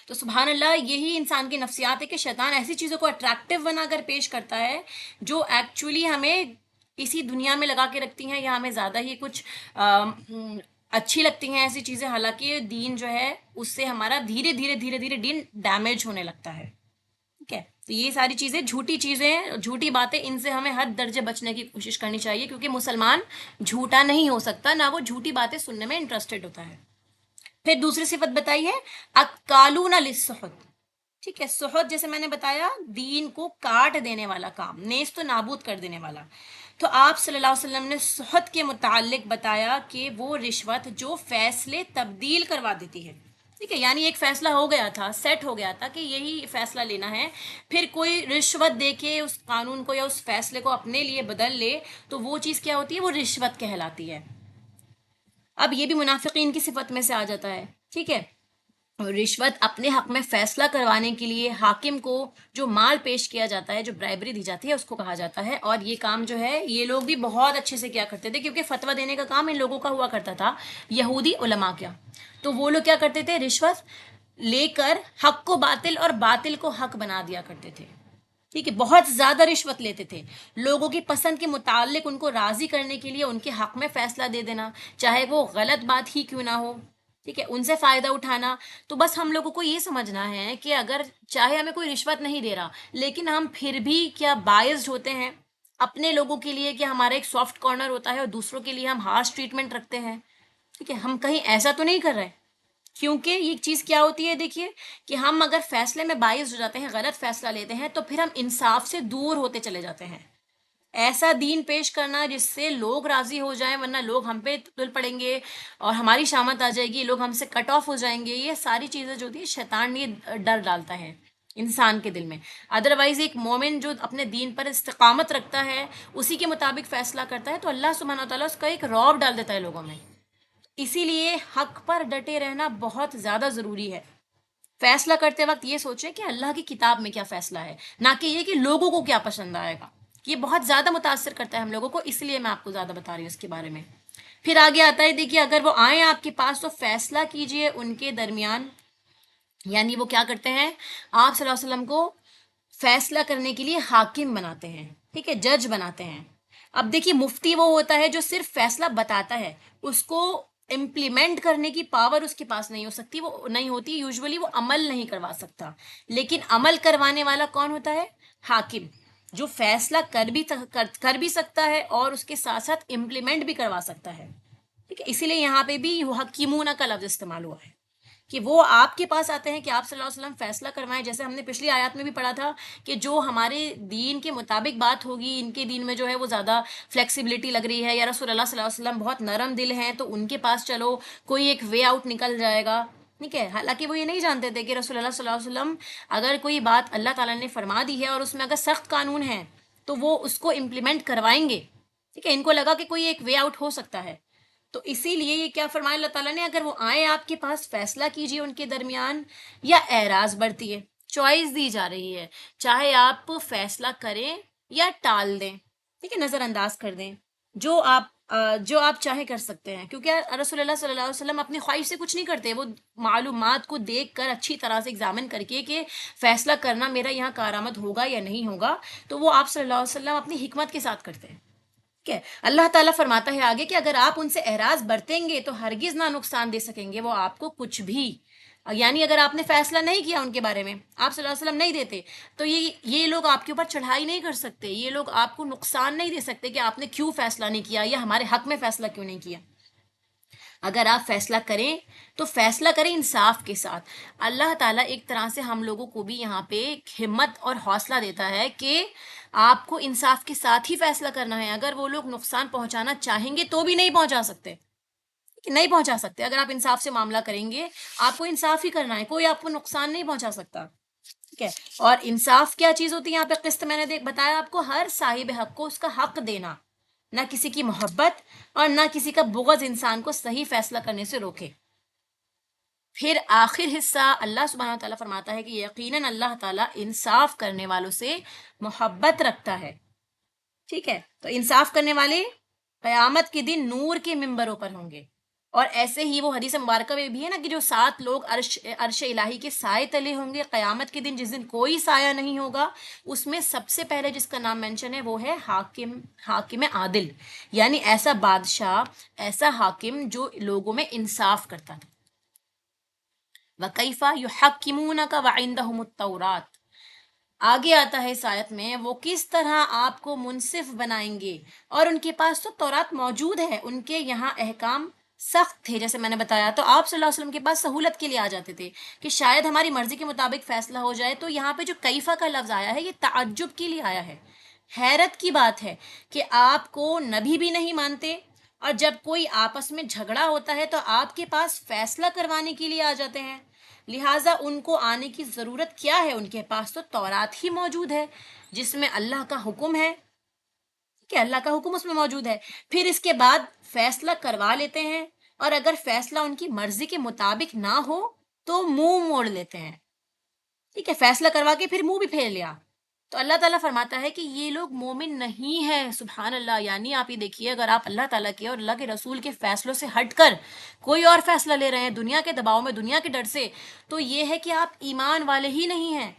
تو سبحان اللہ، یہی انسان کی نفسیات ہے کہ شیطان ایسی چیزوں کو اٹریکٹیو بنا کر پیش کرتا ہے جو ایکچولی ہمیں اسی دنیا میں لگا کے رکھتی ہیں یا ہمیں زیادہ ہی کچھ اچھی لگتی ہیں ایسی چیزیں، حالانکہ دین جو ہے اس سے ہمارا دھیرے دھیرے دھیرے دھیرے دین ڈیمیج ہونے لگتا ہے. ٹھیک ہے، تو یہ ساری چیزیں جھوٹی چیزیں، جھوٹی باتیں، ان سے ہمیں حد درجے بچنے کی کوشش کرنی چاہیے، کیونکہ مسلمان جھوٹا نہیں ہو سکتا، نہ وہ جھوٹی باتیں سننے میں انٹرسٹڈ ہوتا ہے. پھر دوسری صفت بتائی ہے اکالون للسحت. ٹھیک ہے، سحت جیسے میں نے بتایا دین کو کاٹ دینے والا کام، نیست و نابود کر دینے والا. تو آپ صلی اللہ علیہ وسلم نے سحت کے متعلق بتایا کہ وہ رشوت جو فیصلے تبدیل کروا دیتی ہے. ٹھیک ہے، یعنی ایک فیصلہ ہو گیا تھا، سیٹ ہو گیا تھا کہ یہی فیصلہ لینا ہے، پھر کوئی رشوت دے کے اس قانون کو یا اس فیصلے کو اپنے لیے بدل لے، تو وہ چیز کیا ہوتی ہے؟ وہ رشوت کہلاتی ہے. اب یہ بھی منافقین کی صفت میں سے آ جاتا ہے. ٹھیک ہے، رشوت اپنے حق میں فیصلہ کروانے کے لیے حاکم کو جو مال پیش کیا جاتا ہے، جو برائبری دی جاتی ہے، اس کو کہا جاتا ہے. اور یہ کام جو ہے یہ لوگ بھی بہت اچھے سے کیا کرتے تھے، کیونکہ فتویٰ دینے کا کام ان لوگوں کا ہوا کرتا تھا، یہودی علماء کیا. تو وہ لوگ کیا کرتے تھے؟ رشوت لے کر حق کو باطل اور باطل کو حق بنا دیا کرتے تھے. ٹھیک ہے، بہت زیادہ رشوت لیتے تھے لوگوں کی پسند کے متعلق، ان کو راضی کرنے کے لیے ان کے حق میں فیصلہ دے دینا، چاہے وہ غلط بات ہی کیوں نہ ہو. ٹھیک ہے، ان سے فائدہ اٹھانا. تو بس ہم لوگوں کو یہ سمجھنا ہے کہ اگر چاہے ہمیں کوئی رشوت نہیں دے رہا، لیکن ہم پھر بھی کیا بائزڈ ہوتے ہیں اپنے لوگوں کے لیے، کہ ہمارا ایک سافٹ کارنر ہوتا ہے اور دوسروں کے لیے ہم ہارش ٹریٹمنٹ رکھتے ہیں. ٹھیک ہے، ہم کہیں ایسا تو نہیں کر رہے. کیونکہ یہ چیز کیا ہوتی ہے دیکھیے، کہ ہم اگر فیصلے میں باعث ہو جاتے ہیں، غلط فیصلہ لیتے ہیں، تو پھر ہم انصاف سے دور ہوتے چلے جاتے ہیں. ایسا دین پیش کرنا جس سے لوگ راضی ہو جائیں، ورنہ لوگ ہم پہ تل پڑیں گے اور ہماری شامت آ جائے گی، لوگ ہم سے کٹ آف ہو جائیں گے. یہ ساری چیزیں جو ہوتی ہیں شیطان یہ ڈر ڈالتا ہے انسان کے دل میں. ادروائز ایک مومن جو اپنے دین پر استقامت رکھتا ہے، اسی کے مطابق فیصلہ کرتا ہے، تو اللہ سبحانہ و تعالیٰ اس کا ایک رعب ڈال دیتا ہے لوگوں میں. اسی لیے حق پر ڈٹے رہنا بہت زیادہ ضروری ہے. فیصلہ کرتے وقت یہ سوچیں کہ اللہ کی کتاب میں کیا فیصلہ ہے، نہ کہ یہ کہ لوگوں کو کیا پسند آئے گا. یہ بہت زیادہ متاثر کرتا ہے ہم لوگوں کو، اس لیے میں آپ کو زیادہ بتا رہی ہوں اس کے بارے میں. پھر آگے آتا ہے دیکھیے، اگر وہ آئیں آپ کے پاس تو فیصلہ کیجئے ان کے درمیان. یعنی وہ کیا کرتے ہیں؟ آپ صلی اللہ علیہ وسلم کو فیصلہ کرنے کے لیے حاکم بناتے ہیں. ٹھیک ہے، جج بناتے ہیں. اب دیکھیے مفتی وہ ہوتا ہے جو صرف فیصلہ بتاتا ہے، اس کو امپلیمنٹ کرنے کی پاور اس کے پاس نہیں ہو سکتی، وہ نہیں ہوتی یوزولی، وہ عمل نہیں کروا سکتا. لیکن عمل کروانے والا کون ہوتا ہے؟ حاکم، جو فیصلہ کر بھی سکتا ہے اور اس کے ساتھ ساتھ امپلیمنٹ بھی کروا سکتا ہے. ٹھیک ہے، اسی لیے یہاں پہ بھی حکیمون کا لفظ استعمال ہوا ہے کہ وہ آپ کے پاس آتے ہیں کہ آپ صلی اللہ علیہ وسلم فیصلہ کروائیں. جیسے ہم نے پچھلی آیات میں بھی پڑھا تھا کہ جو ہمارے دین کے مطابق بات ہوگی، ان کے دین میں جو ہے وہ زیادہ فلیکسیبلٹی لگ رہی ہے، یا رسول اللہ صلی اللہ علیہ وسلم بہت نرم دل ہیں، تو ان کے پاس چلو کوئی ایک وے آؤٹ نکل جائے گا. ٹھیک ہے، حالانکہ وہ یہ نہیں جانتے تھے کہ رسول اللہ صلی اللہ علیہ وسلم اگر کوئی بات اللہ تعالیٰ نے فرما دی ہے اور اس میں اگر سخت قانون ہے تو وہ اس کو امپلیمنٹ کروائیں گے. ٹھیک ہے، ان کو لگا کہ کوئی ایک وے آؤٹ ہو سکتا ہے. تو اسی لیے یہ کیا فرمایا اللہ تعالیٰ نے، اگر وہ آئیں آپ کے پاس فیصلہ کیجئے ان کے درمیان، یا اعراض برتیے. چوائس دی جا رہی ہے، چاہے آپ فیصلہ کریں یا ٹال دیں. ٹھیک ہے، نظر انداز کر دیں، جو آپ چاہے کر سکتے ہیں. کیونکہ رسول اللہ صلی اللہ علیہ وسلم اپنی خواہش سے کچھ نہیں کرتے، وہ معلومات کو دیکھ کر اچھی طرح سے ایگزامن کر کے کہ فیصلہ کرنا میرا یہاں کارآمد ہوگا یا نہیں ہوگا، تو وہ آپ صلی اللہ علیہ وسلم اپنی حکمت کے ساتھ کرتے ہیں. ٹھیک ہے، اللہ تعالیٰ فرماتا ہے آگے کہ اگر آپ ان سے اعراض برتیں گے تو ہرگز نہ نقصان دے سکیں گے وہ آپ کو کچھ بھی. یعنی اگر آپ نے فیصلہ نہیں کیا ان کے بارے میں، آپ صلی اللہ علیہ وسلم نہیں دیتے، تو یہ لوگ آپ کے اوپر چڑھائی نہیں کر سکتے، یہ لوگ آپ کو نقصان نہیں دے سکتے کہ آپ نے کیوں فیصلہ نہیں کیا یا ہمارے حق میں فیصلہ کیوں نہیں کیا. اگر آپ فیصلہ کریں تو فیصلہ کریں انصاف کے ساتھ. اللہ تعالیٰ ایک طرح سے ہم لوگوں کو بھی یہاں پہ ہمت اور حوصلہ دیتا ہے کہ آپ کو انصاف کے ساتھ ہی فیصلہ کرنا ہے. اگر وہ لوگ نقصان پہنچانا چاہیں گے تو بھی نہیں پہنچا سکتے، نہیں پہنچا سکتے. اگر آپ انصاف سے معاملہ کریں گے، آپ کو انصاف ہی کرنا ہے، کوئی آپ کو نقصان نہیں پہنچا سکتا. ٹھیک ہے. اور انصاف کیا چیز ہوتی ہے یہاں پہ؟ قسط میں نے بتایا آپ کو، ہر صاحب حق کو اس کا حق دینا، نہ کسی کی محبت اور نہ کسی کا بغض انسان کو صحیح فیصلہ کرنے سے روکے. پھر آخر حصہ اللہ سبحانہ تعالیٰ فرماتا ہے کہ یقیناً اللہ تعالیٰ انصاف کرنے والوں سے محبت رکھتا ہے. ٹھیک ہے. تو انصاف کرنے والے قیامت کے دن نور کے ممبروں پر ہوں گے. اور ایسے ہی وہ حدیث مبارکہ میں بھی ہے نا کہ جو 7 لوگ عرش الہی کے سائے تلے ہوں گے قیامت کے دن، جس دن کوئی سایہ نہیں ہوگا. اس میں سب سے پہلے جس کا نام مینشن ہے وہ ہے حاکم عادل، یعنی ایسا بادشاہ، ایسا حاکم جو لوگوں میں انصاف کرتا ہے. وَكَيْفَ يُحَكِّمُونَكَ وَعِندَهُمُ التَّوْرَاتُ. آگے آتا ہے اس آیت میں، وہ کس طرح آپ کو منصف بنائیں گے اور ان کے پاس تو تورات موجود ہے. ان کے یہاں احکام سخت تھے جیسے میں نے بتایا، تو آپ صلی اللہ علیہ وسلم کے پاس سہولت کے لیے آ جاتے تھے کہ شاید ہماری مرضی کے مطابق فیصلہ ہو جائے. تو یہاں پہ جو کیفا کا لفظ آیا ہے یہ تعجب کے لیے آیا ہے. حیرت کی بات ہے کہ آپ کو نبی بھی نہیں مانتے، اور جب کوئی آپس میں جھگڑا ہوتا ہے تو آپ کے پاس فیصلہ کروانے کے لیے آ جاتے ہیں. لہٰذا ان کو آنے کی ضرورت کیا ہے؟ ان کے پاس تو تورات ہی موجود ہے جس میں اللہ کا حکم ہے کہ اللہ کا حکم اس میں موجود ہے. پھر اس کے بعد فیصلہ کروا لیتے ہیں، اور اگر فیصلہ ان کی مرضی کے مطابق نہ ہو تو منہ موڑ لیتے ہیں. ٹھیک ہے. فیصلہ کروا کے پھر منہ بھی پھیر لیا. تو اللہ تعالیٰ فرماتا ہے کہ یہ لوگ مومن نہیں ہیں. سبحان اللہ. یعنی آپ یہ دیکھیے، اگر آپ اللہ تعالیٰ کے اور اللہ کے رسول کے فیصلوں سے ہٹ کر کوئی اور فیصلہ لے رہے ہیں دنیا کے دباؤ میں، دنیا کے ڈر سے، تو یہ ہے کہ آپ ایمان والے ہی نہیں ہیں.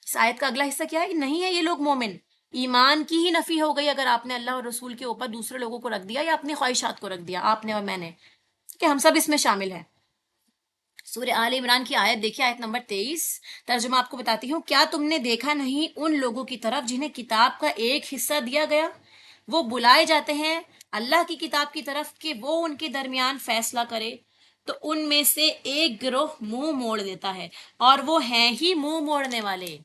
اس آیت کا اگلا حصہ کیا ہے؟ نہیں ہے یہ لوگ مومن. ایمان کی ہی نفی ہو گئی اگر آپ نے اللہ اور رسول کے اوپر دوسرے لوگوں کو رکھ دیا یا اپنی خواہشات کو رکھ دیا، آپ نے اور میں نے، کہ ہم سب اس میں شامل ہیں. سورہ آل عمران کی آیت دیکھیے، آیت نمبر 23. ترجمہ آپ کو بتاتی ہوں. کیا تم نے دیکھا نہیں ان لوگوں کی طرف جنہیں کتاب کا ایک حصہ دیا گیا؟ وہ بلائے جاتے ہیں اللہ کی کتاب کی طرف کہ وہ ان کے درمیان فیصلہ کرے، تو ان میں سے ایک گروہ منہ موڑ دیتا ہے، اور وہ ہیں ہی منہ موڑنے والے.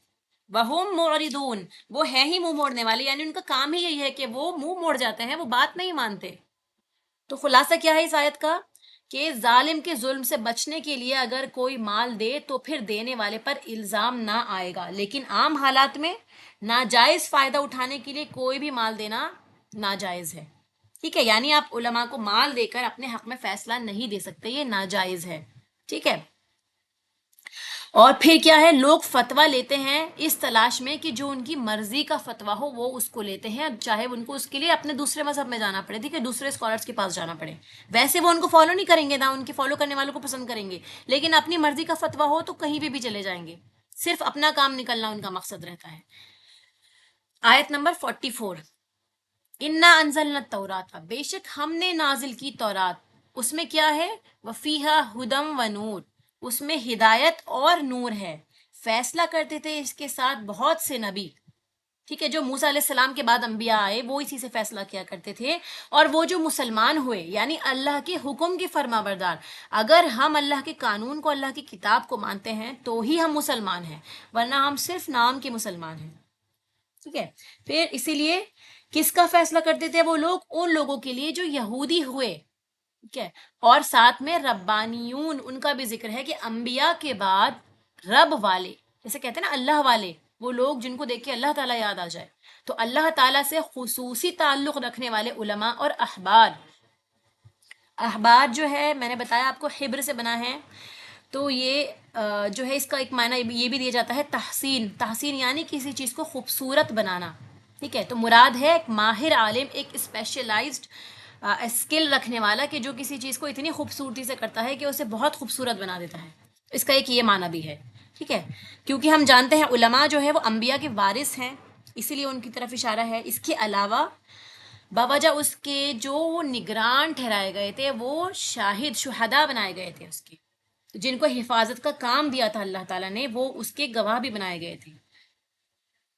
وَهُمْ مُعْرِضُونَ. وہ ہیں ہی منہ موڑنے والے، یعنی ان کا کام ہی یہی ہے کہ وہ منہ موڑ جاتے ہیں، وہ بات نہیں مانتے. تو خلاصہ کیا ہے اس آیت کا؟ کہ ظالم کے ظلم سے بچنے کے لیے اگر کوئی مال دے تو پھر دینے والے پر الزام نہ آئے گا، لیکن عام حالات میں ناجائز فائدہ اٹھانے کے لیے کوئی بھی مال دینا ناجائز ہے. ٹھیک ہے. یعنی آپ علماء کو مال دے کر اپنے حق میں فیصلہ نہیں دے سکتے، یہ ناجائز ہے. ٹھیک ہے. اور پھر کیا ہے، لوگ فتویٰ لیتے ہیں اس تلاش میں کہ جو ان کی مرضی کا فتویٰ ہو وہ اس کو لیتے ہیں، چاہے ان کو اس کے لیے اپنے دوسرے مذہب میں جانا پڑے، ٹھیک ہے، دوسرے اسکالرس کے پاس جانا پڑے. ویسے وہ ان کو فالو نہیں کریں گے، نہ ان کے فالو کرنے والوں کو پسند کریں گے، لیکن اپنی مرضی کا فتویٰ ہو تو کہیں بھی چلے جائیں گے. صرف اپنا کام نکلنا ان کا مقصد رہتا ہے. آیت نمبر 44. انا انزلنا التوراۃ. بے شک ہم نے نازل کی تورات. اس میں کیا ہے؟ وفیہا ہدم و نور. اس میں ہدایت اور نور ہے. فیصلہ کرتے تھے اس کے ساتھ بہت سے نبی. ٹھیک ہے. جو موسیٰ علیہ السلام کے بعد انبیاء آئے وہ اسی سے فیصلہ کیا کرتے تھے. اور وہ جو مسلمان ہوئے، یعنی اللہ کے حکم کے فرما بردار، اگر ہم اللہ کے قانون کو، اللہ کی کتاب کو مانتے ہیں تو ہی ہم مسلمان ہیں، ورنہ ہم صرف نام کے مسلمان ہیں. ٹھیک ہے. پھر اسی لیے کس کا فیصلہ کرتے تھے وہ لوگ؟ ان لوگوں کے لیے جو یہودی ہوئے. ٹھیک ہے. اور ساتھ میں ربانیون، ان کا بھی ذکر ہے کہ انبیاء کے بعد رب والے، جیسے کہتے ہیں نا اللہ والے، وہ لوگ جن کو دیکھ کے اللہ تعالیٰ یاد آ جائے. تو اللہ تعالیٰ سے خصوصی تعلق رکھنے والے علماء اور احبار. احبار جو ہے میں نے بتایا آپ کو حبر سے بنا ہے، تو یہ جو ہے اس کا ایک معنی یہ بھی دیا جاتا ہے تحسین. تحسین یعنی کسی چیز کو خوبصورت بنانا. ٹھیک ہے. تو مراد ہے ایک ماہر عالم، ایک اسپیشلائزڈ اسکل رکھنے والا کہ جو کسی چیز کو اتنی خوبصورتی سے کرتا ہے کہ اسے بہت خوبصورت بنا دیتا ہے. اس کا ایک یہ معنی بھی ہے. ٹھیک ہے. کیونکہ ہم جانتے ہیں علماء جو ہے وہ انبیاء کے وارث ہیں، اسی لیے ان کی طرف اشارہ ہے. اس کے علاوہ باوجہ اس کے جو نگران ٹھہرائے گئے تھے، وہ شاہد شہداء بنائے گئے تھے، اس کے جن کو حفاظت کا کام دیا تھا اللہ تعالیٰ نے، وہ اس کے گواہ بھی بنائے گئے تھے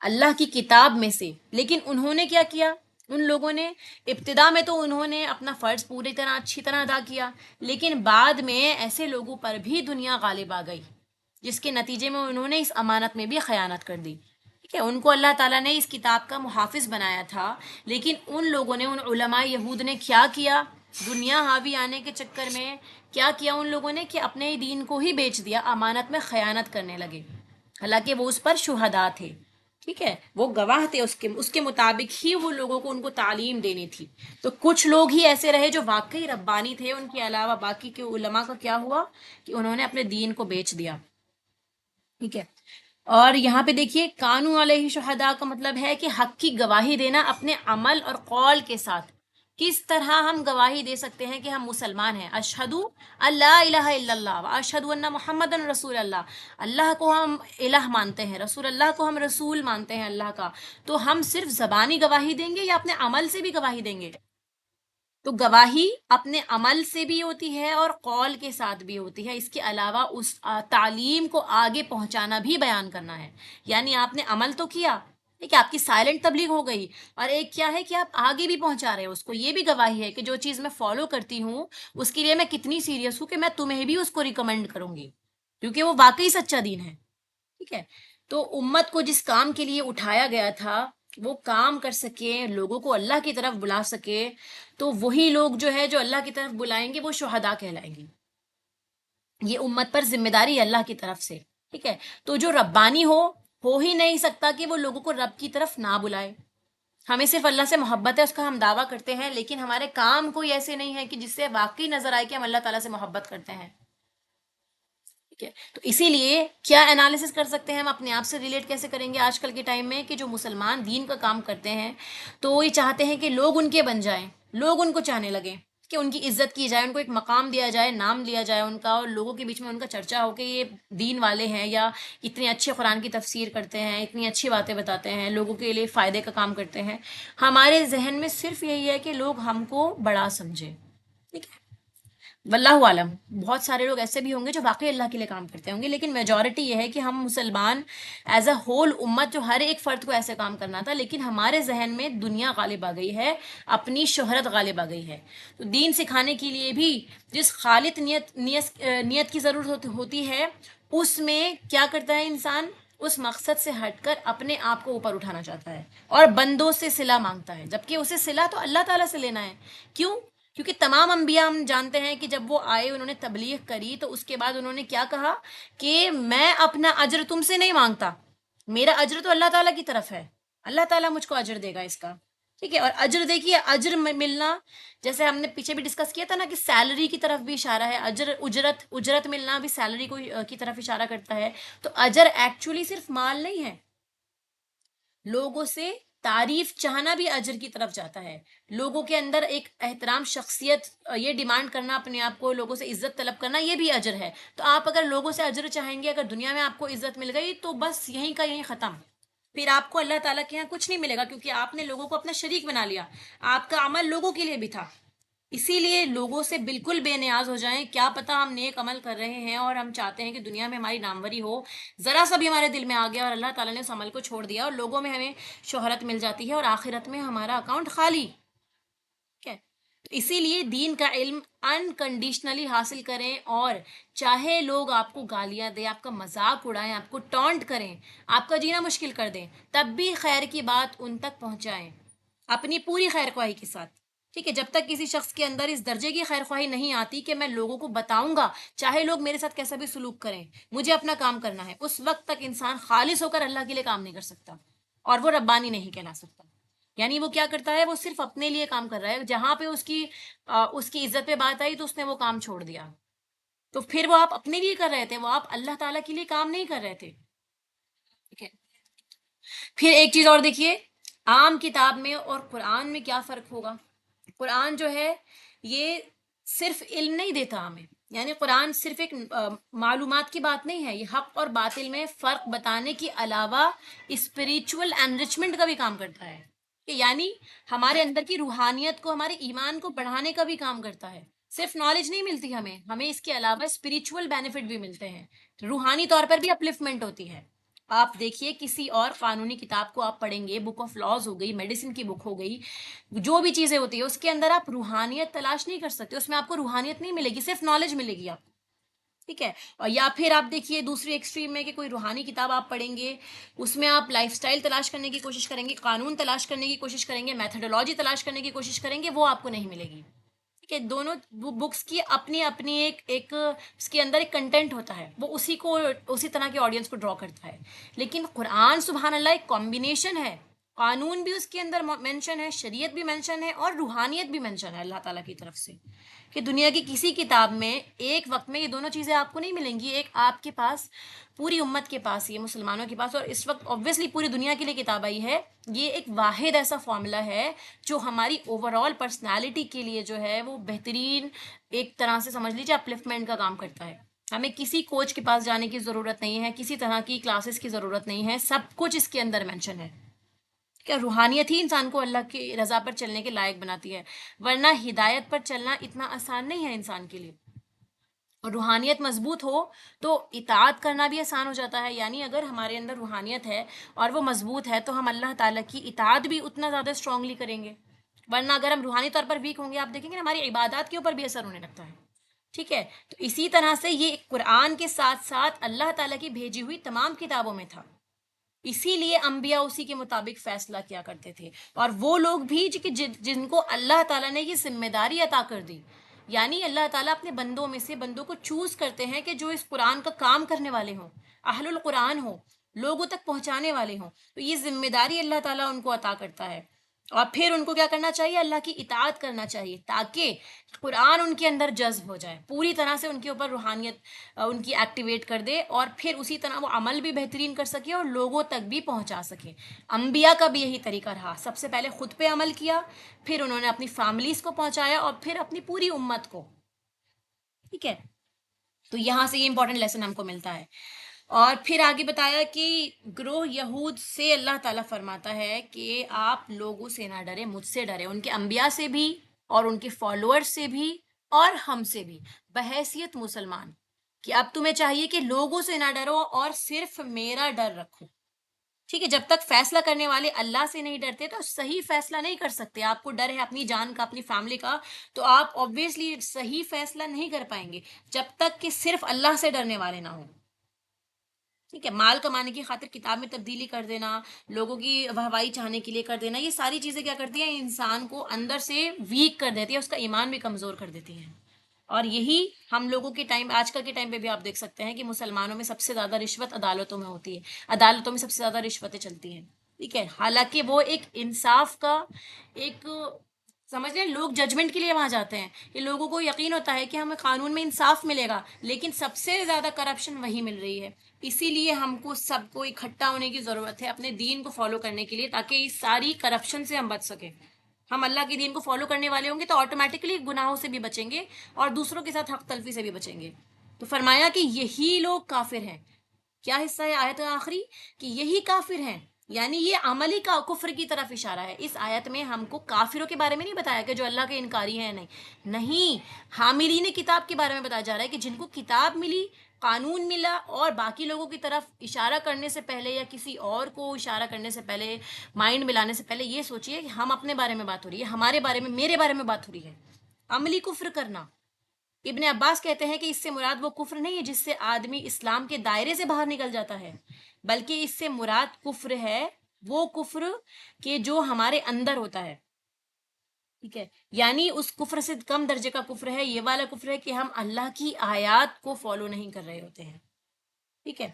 اللہ کی کتاب میں سے. لیکن انہوں نے کیا کیا؟ ان لوگوں نے ابتدا میں تو انہوں نے اپنا فرض پوری طرح اچھی طرح ادا کیا، لیکن بعد میں ایسے لوگوں پر بھی دنیا غالب آ گئی جس کے نتیجے میں انہوں نے اس امانت میں بھی خیانت کر دی. ٹھیک ہے، ان کو اللہ تعالیٰ نے اس کتاب کا محافظ بنایا تھا، لیکن ان لوگوں نے، ان علماء یہود نے کیا کیا؟ دنیا حاوی آنے کے چکر میں کیا کیا ان لوگوں نے کہ اپنے دین کو ہی بیچ دیا، امانت میں خیانت کرنے لگے، حالانکہ وہ اس پر شہداء تھے. ٹھیک ہے، وہ گواہ تھے، اس کے مطابق ہی وہ لوگوں کو ان کو تعلیم دینی تھی. تو کچھ لوگ ہی ایسے رہے جو واقعی ربانی تھے، ان کے علاوہ باقی کے علماء کا کیا ہوا کہ انہوں نے اپنے دین کو بیچ دیا. ٹھیک ہے، اور یہاں پہ دیکھیے قانون علیہ شہداء کا مطلب ہے کہ حق کی گواہی دینا اپنے عمل اور قول کے ساتھ. کس طرح ہم گواہی دے سکتے ہیں کہ ہم مسلمان ہیں؟ اشہدو اللہ الہ الا اللہ و اشہدو ان محمد رسول اللہ. اللہ کو ہم الہ مانتے ہیں، رسول اللہ کو ہم رسول مانتے ہیں اللہ کا. تو ہم صرف زبانی گواہی دیں گے یا اپنے عمل سے بھی گواہی دیں گے؟ تو گواہی اپنے عمل سے بھی ہوتی ہے اور قول کے ساتھ بھی ہوتی ہے. اس کے علاوہ اس تعلیم کو آگے پہنچانا بھی بیان کرنا ہے. یعنی آپ نے عمل تو کیا، ٹھیک ہے، آپ کی سائلنٹ تبلیغ ہو گئی، اور ایک کیا ہے کہ آپ آگے بھی پہنچا رہے ہو اس کو. یہ بھی گواہی ہے کہ جو چیز میں فالو کرتی ہوں اس کے لیے میں کتنی سیریس ہوں کہ میں تمہیں بھی اس کو ریکمینڈ کروں گی، کیونکہ وہ واقعی سچا دین ہے. ٹھیک ہے، تو امت کو جس کام کے لیے اٹھایا گیا تھا وہ کام کر سکے، لوگوں کو اللہ کی طرف بلا سکے، تو وہی لوگ جو ہے جو اللہ کی طرف بلائیں گے وہ شہداء کہلائیں گے. یہ امت پر ذمہ داری ہے اللہ کی طرف سے. ٹھیک ہے، تو جو ربانی ہو ہی نہیں سکتا کہ وہ لوگوں کو رب کی طرف نہ بلائے. ہمیں صرف اللہ سے محبت ہے، اس کا ہم دعویٰ کرتے ہیں، لیکن ہمارے کام کوئی ایسے نہیں ہے کہ جس سے واقعی نظر آئے کہ ہم اللہ تعالیٰ سے محبت کرتے ہیں. ٹھیک ہے، تو اسی لیے کیا انالیسس کر سکتے ہیں ہم اپنے آپ سے ریلیٹ کیسے کریں گے آج کل کے ٹائم میں کہ جو مسلمان دین کا کام کرتے ہیں تو وہ یہ چاہتے ہیں کہ لوگ ان کے بن جائیں، لوگ ان کو چاہنے لگیں، کہ ان کی عزت کی جائے، ان کو ایک مقام دیا جائے، نام لیا جائے ان کا، اور لوگوں کے بیچ میں ان کا چرچا ہو کہ یہ دین والے ہیں، یا اتنے اچھے قرآن کی تفسیر کرتے ہیں، اتنی اچھی باتیں بتاتے ہیں، لوگوں کے لیے فائدے کا کام کرتے ہیں. ہمارے ذہن میں صرف یہی ہے کہ لوگ ہم کو بڑا سمجھیں. ٹھیک ہے، واللہ عالم بہت سارے لوگ ایسے بھی ہوں گے جو واقعی اللہ کے لیے کام کرتے ہوں گے، لیکن میجورٹی یہ ہے کہ ہم مسلمان ایز اے ہول امت جو ہر ایک فرد کو ایسے کام کرنا تھا، لیکن ہمارے ذہن میں دنیا غالب آ گئی ہے، اپنی شہرت غالب آ گئی ہے. تو دین سکھانے کے لیے بھی جس خالص نیت کی ضرورت ہوتی ہے، اس میں کیا کرتا ہے انسان؟ اس مقصد سے ہٹ کر اپنے آپ کو اوپر اٹھانا چاہتا ہے اور بندوں سے صلہ مانگتا ہے، جبکہ اسے صلہ تو اللہ تعالیٰ سے لینا ہے. کیوں؟ کیونکہ تمام انبیاء ہم جانتے ہیں کہ جب وہ آئے انہوں نے تبلیغ کری تو اس کے بعد انہوں نے کیا کہا کہ میں اپنا اجر تم سے نہیں مانگتا، میرا اجر تو اللہ تعالیٰ کی طرف ہے، اللہ تعالیٰ مجھ کو اجر دے گا اس کا. ٹھیک ہے، اور اجر دیکھیے، اجر ملنا جیسے ہم نے پیچھے بھی ڈسکس کیا تھا نا کہ سیلری کی طرف بھی اشارہ ہے، اجر اجرت ملنا بھی سیلری کو کی طرف اشارہ کرتا ہے. تو اجر ایکچولی صرف مال نہیں ہے، لوگوں سے تعریف چاہنا بھی اجر کی طرف جاتا ہے. لوگوں کے اندر ایک احترام، شخصیت، یہ ڈیمانڈ کرنا اپنے آپ کو، لوگوں سے عزت طلب کرنا، یہ بھی اجر ہے. تو آپ اگر لوگوں سے اجر چاہیں گے، اگر دنیا میں آپ کو عزت مل گئی تو بس یہیں کا یہیں ختم، پھر آپ کو اللہ تعالیٰ کے یہاں کچھ نہیں ملے گا، کیونکہ آپ نے لوگوں کو اپنا شریک بنا لیا، آپ کا عمل لوگوں کے لیے بھی تھا. اسی لیے لوگوں سے بالکل بے نیاز ہو جائیں. کیا پتہ ہم نیک عمل کر رہے ہیں اور ہم چاہتے ہیں کہ دنیا میں ہماری ناموری ہو، ذرا سا بھی ہمارے دل میں آ گیا اور اللہ تعالیٰ نے اس عمل کو چھوڑ دیا اور لوگوں میں ہمیں شہرت مل جاتی ہے اور آخرت میں ہمارا اکاؤنٹ خالی. ٹھیک ہے، تو اسی لیے دین کا علم انکنڈیشنلی حاصل کریں، اور چاہے لوگ آپ کو گالیاں دیں، آپ کا مذاق اڑائیں، آپ کو ٹونٹ کریں، آپ کا جینا مشکل کر دیں، تب بھی خیر کی بات ان تک پہنچائیں اپنی پوری خیر خواہی کے ساتھ. ٹھیک ہے، جب تک کسی شخص کے اندر اس درجے کی خیر خواہی نہیں آتی کہ میں لوگوں کو بتاؤں گا، چاہے لوگ میرے ساتھ کیسا بھی سلوک کریں، مجھے اپنا کام کرنا ہے، اس وقت تک انسان خالص ہو کر اللہ کے لیے کام نہیں کر سکتا اور وہ ربانی نہیں کہلا سکتا. یعنی وہ کیا کرتا ہے؟ وہ صرف اپنے لیے کام کر رہا ہے، جہاں پہ اس کی عزت پہ بات آئی تو اس نے وہ کام چھوڑ دیا. تو پھر وہ آپ اپنے لیے کر رہے تھے، وہ آپ اللہ تعالیٰ کے لیے کام نہیں کر رہے تھے. ٹھیک ہے، پھر ایک چیز اور دیکھیے، عام کتاب میں اور قرآن میں کیا فرق ہوگا. قرآن جو ہے یہ صرف علم نہیں دیتا ہمیں، یعنی قرآن صرف ایک معلومات کی بات نہیں ہے، یہ حق اور باطل میں فرق بتانے کے علاوہ اسپریچول انرچمنٹ کا بھی کام کرتا ہے، کہ یعنی ہمارے اندر کی روحانیت کو، ہمارے ایمان کو بڑھانے کا بھی کام کرتا ہے. صرف نالج نہیں ملتی ہمیں اس کے علاوہ اسپریچول بینیفٹ بھی ملتے ہیں، روحانی طور پر بھی اپلفمنٹ ہوتی ہے. آپ دیکھیے کسی اور قانونی کتاب کو آپ پڑھیں گے، بک آف لاز ہو گئی، میڈیسن کی بک ہو گئی، جو بھی چیزیں ہوتی ہے اس کے اندر آپ روحانیت تلاش نہیں کر سکتے، اس میں آپ کو روحانیت نہیں ملے گی، صرف نالج ملے گی آپ کو. ٹھیک ہے. اور یا پھر آپ دیکھیے دوسری ایکسٹریم میں کہ کوئی روحانی کتاب آپ پڑھیں گے، اس میں آپ لائف سٹائل تلاش کرنے کی کوشش کریں گے، قانون تلاش کرنے کی کوشش کریں گے، میتھڈولوجی تلاش کرنے کی کوشش کریں گے، وہ آپ کو نہیں ملے گی. ٹھیک ہے. دونوں بکس کی اپنی اپنی ایک اس کے اندر ایک کنٹینٹ ہوتا ہے، وہ اسی طرح کے آڈینس کو ڈرا کرتا ہے. لیکن قرآن سبحان اللہ ایک کمبینیشن ہے، قانون بھی اس کے اندر مینشن ہے، شریعت بھی مینشن ہے، اور روحانیت بھی مینشن ہے اللہ تعالیٰ کی طرف سے، کہ دنیا کی کسی کتاب میں ایک وقت میں یہ دونوں چیزیں آپ کو نہیں ملیں گی. ایک آپ کے پاس، پوری امت کے پاس، یہ مسلمانوں کے پاس، اور اس وقت آبویسلی پوری دنیا کے لیے کتاب آئی ہے. یہ ایک واحد ایسا فارمولا ہے جو ہماری اوور آل پرسنالٹی کے لیے جو ہے وہ بہترین، ایک طرح سے سمجھ لیجیے اپلفٹمنٹ کا کام کرتا ہے. ہمیں کسی کوچ کے پاس جانے کی ضرورت نہیں ہے، کسی طرح کی کلاسز کی ضرورت نہیں ہے، سب کچھ اس کے اندر مینشن ہے. کیا روحانیت ہی انسان کو اللہ کی رضا پر چلنے کے لائق بناتی ہے، ورنہ ہدایت پر چلنا اتنا آسان نہیں ہے انسان کے لیے. اور روحانیت مضبوط ہو تو اطاعت کرنا بھی آسان ہو جاتا ہے. یعنی اگر ہمارے اندر روحانیت ہے اور وہ مضبوط ہے تو ہم اللہ تعالیٰ کی اطاعت بھی اتنا زیادہ اسٹرانگلی کریں گے. ورنہ اگر ہم روحانی طور پر ویک ہوں گے، آپ دیکھیں گے ہماری عبادات کے اوپر بھی اثر ہونے لگتا ہے. ٹھیک ہے. تو اسی طرح سے یہ قرآن کے ساتھ ساتھ اللہ تعالیٰ کی بھیجی ہوئی تمام کتابوں میں تھا. اسی لیے انبیاء اسی کے مطابق فیصلہ کیا کرتے تھے. اور وہ لوگ بھی جن کو اللہ تعالیٰ نے یہ ذمہ داری عطا کر دی، یعنی اللہ تعالیٰ اپنے بندوں میں سے بندوں کو چوز کرتے ہیں کہ جو اس قرآن کا کام کرنے والے ہوں، اہل القرآن ہوں، لوگوں تک پہنچانے والے ہوں، تو یہ ذمہ داری اللہ تعالیٰ ان کو عطا کرتا ہے. اور پھر ان کو کیا کرنا چاہیے؟ اللہ کی اطاعت کرنا چاہیے، تاکہ قرآن ان کے اندر جذب ہو جائے، پوری طرح سے ان کے اوپر روحانیت ان کی ایکٹیویٹ کر دے، اور پھر اسی طرح وہ عمل بھی بہترین کر سکے اور لوگوں تک بھی پہنچا سکے. انبیاء کا بھی یہی طریقہ رہا، سب سے پہلے خود پہ عمل کیا، پھر انہوں نے اپنی فیملیز کو پہنچایا، اور پھر اپنی پوری امت کو. ٹھیک ہے. تو یہاں سے یہ امپورٹنٹ لیسن ہم کو ملتا ہے. اور پھر آگے بتایا کہ گروہ یہود سے اللہ تعالیٰ فرماتا ہے کہ آپ لوگوں سے نہ ڈرے، مجھ سے ڈرے، ان کے انبیاء سے بھی اور ان کے فالوور سے بھی اور ہم سے بھی، بحیثیت مسلمان، کہ اب تمہیں چاہیے کہ لوگوں سے نہ ڈرو اور صرف میرا ڈر رکھو. ٹھیک ہے. جب تک فیصلہ کرنے والے اللہ سے نہیں ڈرتے تو صحیح فیصلہ نہیں کر سکتے. آپ کو ڈر ہے اپنی جان کا، اپنی فیملی کا، تو آپ obviously صحیح فیصلہ نہیں کر پائیں گے جب تک کہ صرف اللہ سے ڈرنے والے نہ ہوں. ٹھیک ہے. مال کمانے کی خاطر کتاب میں تبدیلی کر دینا، لوگوں کی واہوائی چاہنے کے لیے کر دینا، یہ ساری چیزیں کیا کرتی ہیں؟ انسان کو اندر سے ویک کر دیتی ہے، اس کا ایمان بھی کمزور کر دیتی ہیں. اور یہی ہم لوگوں کے ٹائم، آج کل کے ٹائم پہ بھی آپ دیکھ سکتے ہیں کہ مسلمانوں میں سب سے زیادہ رشوت عدالتوں میں ہوتی ہے، عدالتوں میں سب سے زیادہ رشوتیں چلتی ہیں. ٹھیک ہے. حالانکہ وہ ایک انصاف کا ایک، سمجھ لیں، لوگ ججمنٹ کے لیے وہاں جاتے ہیں، یہ لوگوں کو یقین ہوتا ہے کہ ہمیں قانون میں انصاف ملے گا، لیکن سب سے زیادہ کرپشن وہی مل رہی ہے. اسی لیے ہم کو سب کو اکٹھا ہونے کی ضرورت ہے اپنے دین کو فالو کرنے کے لیے، تاکہ اس ساری کرپشن سے ہم بچ سکیں. ہم اللہ کے دین کو فالو کرنے والے ہوں گے تو آٹومیٹکلی گناہوں سے بھی بچیں گے اور دوسروں کے ساتھ حق تلفی سے بھی بچیں گے. تو فرمایا کہ یہی لوگ کافر ہیں. کیا حصہ ہے آیت آخری؟ کہ یہی کافر ہیں، یعنی یہ عملی کا کفر کی طرف اشارہ ہے. اس آیت میں ہم کو کافروں کے بارے میں نہیں بتایا کہ جو اللہ کے انکاری ہیں، نہیں، حاملین کتاب کے بارے میں بتایا جا رہا ہے کہ جن کو کتاب ملی، قانون ملا، اور باقی لوگوں کی طرف اشارہ کرنے سے پہلے یا کسی اور کو اشارہ کرنے سے پہلے، مائنڈ ملانے سے پہلے یہ سوچئے کہ ہم اپنے بارے میں بات ہو رہی ہے، ہمارے بارے میں، میرے بارے میں بات ہو رہی ہے. عملی کفر کرنا، ابن عباس کہتے ہیں کہ اس سے مراد وہ کفر نہیں ہے جس سے آدمی اسلام کے دائرے سے باہر نکل جاتا ہے، بلکہ اس سے مراد کفر ہے وہ کفر کہ جو ہمارے اندر ہوتا ہے. ٹھیک ہے. یعنی اس کفر سے کم درجے کا کفر ہے، یہ والا کفر ہے کہ ہم اللہ کی آیات کو فالو نہیں کر رہے ہوتے ہیں. ٹھیک ہے.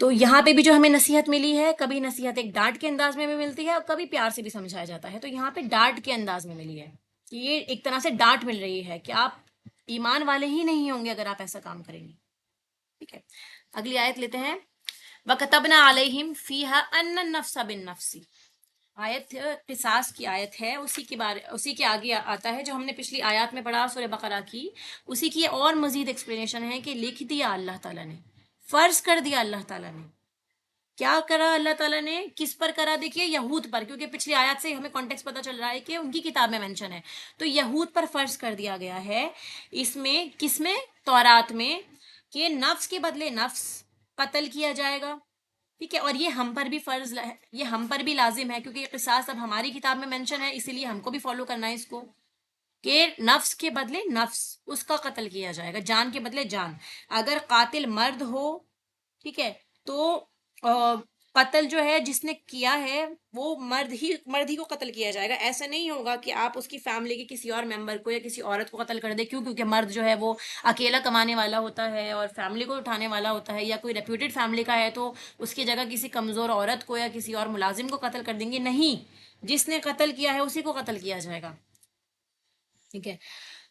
تو یہاں پہ بھی جو ہمیں نصیحت ملی ہے، کبھی نصیحت ایک ڈانٹ کے انداز میں بھی ملتی ہے اور کبھی پیار سے بھی سمجھایا جاتا ہے. تو یہاں پہ ڈانٹ کے انداز میں ملی ہے کہ یہ ایک طرح سے ڈانٹ مل رہی ہے کہ آپ ایمان والے ہی نہیں ہوں گے اگر آپ ایسا کام کریں گے. ٹھیک ہے. اگلی آیت لیتے ہیں. وَكَتَبْنَا عَلَيْهِمْ فِيهَا أَنَّ النَّفْسَ بِالنَّفْسِ. آیت قصاص کی آیت ہے، اسی کے آگے آتا ہے جو ہم نے پچھلی آیات میں پڑھا سورہ بقرہ کی، اسی کی اور مزید ایکسپلینیشن ہے کہ لکھ دیا اللہ تعالیٰ نے، فرض کر دیا اللہ تعالیٰ نے. کیا کرا اللہ تعالیٰ نے؟ کس پر کرا؟ دیکھیے یہود پر، کیونکہ پچھلی آیات سے ہمیں کانٹیکس پتا چل رہا ہے کہ ان کی کتاب میں مینشن ہے، تو یہود پر فرض کر دیا گیا ہے. اس میں کس میں؟ تورات میں، کہ نفس کے بدلے نفس قتل کیا جائے گا، ٹھیک ہے، اور یہ ہم پر بھی فرض ہے، یہ ہم پر بھی لازم ہے، کیونکہ یہ قصاص اب ہماری کتاب میں مینشن ہے، اسی لیے ہم کو بھی فالو کرنا ہے اس کو، کہ نفس کے بدلے نفس اس کا قتل کیا جائے گا، جان کے بدلے جان۔ اگر قاتل مرد ہو، ٹھیک ہے، تو قتل جو ہے جس نے کیا ہے وہ مرد ہی کو قتل کیا جائے گا۔ ایسا نہیں ہوگا کہ آپ اس کی فیملی کے کسی اور ممبر کو یا کسی عورت کو قتل کر دیں، کیونکہ مرد جو ہے وہ اکیلا کمانے والا ہوتا ہے اور فیملی کو اٹھانے والا ہوتا ہے، یا کوئی ریپیوٹیڈ فیملی کا ہے تو اس کی جگہ کسی کمزور عورت کو یا کسی اور ملازم کو قتل کر دیں گے، نہیں، جس نے قتل کیا ہے اسی کو قتل کیا جائے گا، ٹھیک ہے۔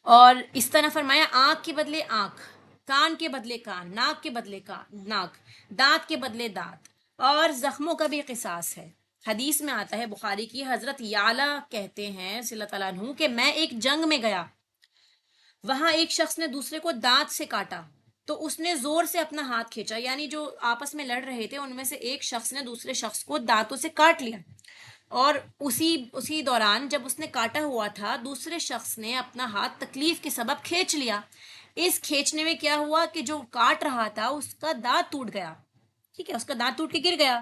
اور اس طرح فرمایا آنکھ کے بدلے آنکھ، کان کے بدلے کان، ناک کے بدلے ناک، دانت کے بدلے دانت، اور زخموں کا بھی قصاص ہے۔ حدیث میں آتا ہے بخاری کی، حضرت یعلا کہتے ہیں صلی اللہ تعالیٰ عنہ کہ میں ایک جنگ میں گیا، وہاں ایک شخص نے دوسرے کو دانت سے کاٹا تو اس نے زور سے اپنا ہاتھ کھینچا، یعنی جو آپس میں لڑ رہے تھے ان میں سے ایک شخص نے دوسرے شخص کو دانتوں سے کاٹ لیا، اور اسی دوران جب اس نے کاٹا ہوا تھا دوسرے شخص نے اپنا ہاتھ تکلیف کے سبب کھینچ لیا۔ اس کھینچنے میں کیا ہوا کہ جو کاٹ رہا تھا اس کا دانت ٹوٹ گیا، ٹھیک ہے، اس کا دانت ٹوٹ کے گر گیا۔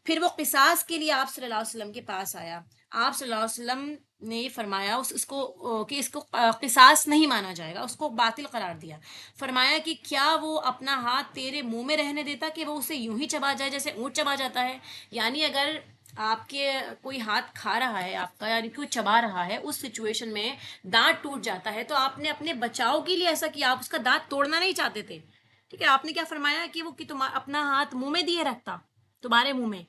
پھر وہ قصاص کے لیے آپ صلی اللہ علیہ وسلم کے پاس آیا، آپ صلی اللہ علیہ وسلم نے یہ فرمایا اس کو کہ اس کو قصاص نہیں مانا جائے گا، اس کو باطل قرار دیا۔ فرمایا کہ کیا وہ اپنا ہاتھ تیرے منہ میں رہنے دیتا کہ وہ اسے یوں ہی چبا جائے جیسے اونٹ چبا جاتا ہے؟ یعنی اگر آپ کے کوئی ہاتھ کھا رہا ہے آپ کا، یعنی کوئی چبا رہا ہے، اس سچویشن میں دانت ٹوٹ جاتا ہے تو آپ نے اپنے بچاؤ کے لیے ایسا کیا، آپ اس کا دانت توڑنا نہیں چاہتے تھے، ٹھیک ہے، آپ نے کیا فرمایا کہ وہ کہ تم اپنا ہاتھ منہ میں دیے رکھتا، تمہارے منہ میں،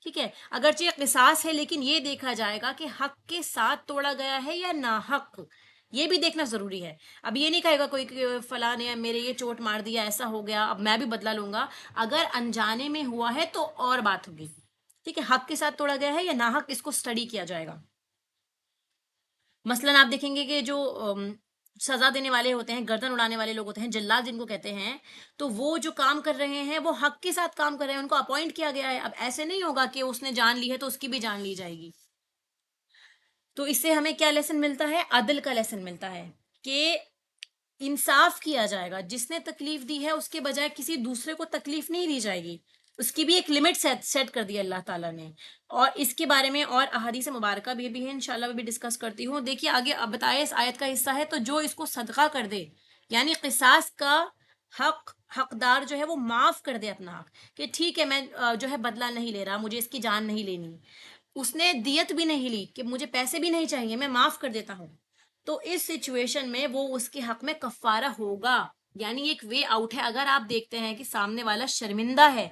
ٹھیک ہے، اگرچہ قصاص ہے لیکن یہ دیکھا جائے گا کہ حق کے ساتھ توڑا گیا ہے یا ناحق، یہ بھی دیکھنا ضروری ہے۔ اب یہ نہیں کہے گا کوئی کہ فلاں نے میرے یہ چوٹ مار دیا، ایسا ہو گیا، اب میں بھی بدلہ لوں گا۔ اگر انجانے میں ہوا ہے تو اور بات ہوگی، ٹھیک ہے، حق کے ساتھ توڑا گیا ہے یا ناحق، اس کو اسٹڈی کیا جائے گا۔ مثلاً آپ دیکھیں گے کہ جو سزا دینے والے ہوتے ہیں، گردن اڑانے والے لوگ ہوتے ہیں، جلاد جن کو کہتے ہیں، تو وہ جو کام کر رہے ہیں وہ حق کے ساتھ کام کر رہے ہیں، ان کو اپوائنٹ کیا گیا ہے۔ اب ایسے نہیں ہوگا کہ اس نے جان لی ہے تو اس کی بھی جان لی جائے گی۔ تو اس سے ہمیں کیا لیسن ملتا ہے؟ عدل کا لیسن ملتا ہے کہ انصاف کیا جائے گا، جس نے تکلیف دی ہے اس کے بجائے کسی دوسرے کو تکلیف نہیں دی جائے گی، اس کی بھی ایک لمٹ سیٹ کر دی اللہ تعالیٰ نے۔ اور اس کے بارے میں اور احادیث مبارکہ بھی ہے، انشاءاللہ وہ بھی ڈسکس کرتی ہوں۔ دیکھیے آگے اب بتائے اس آیت کا حصہ ہے، تو جو اس کو صدقہ کر دے، یعنی قصاص کا حقدار جو ہے وہ معاف کر دے اپنا حق، کہ ٹھیک ہے میں جو ہے بدلہ نہیں لے رہا، مجھے اس کی جان نہیں لینی، اس نے دیت بھی نہیں لی کہ مجھے پیسے بھی نہیں چاہیے، میں معاف کر دیتا ہوں، تو اس سچویشن میں وہ اس کے حق میں کفارہ ہوگا، یعنی ایک وے آؤٹ ہے۔ اگر آپ دیکھتے ہیں کہ سامنے والا شرمندہ ہے،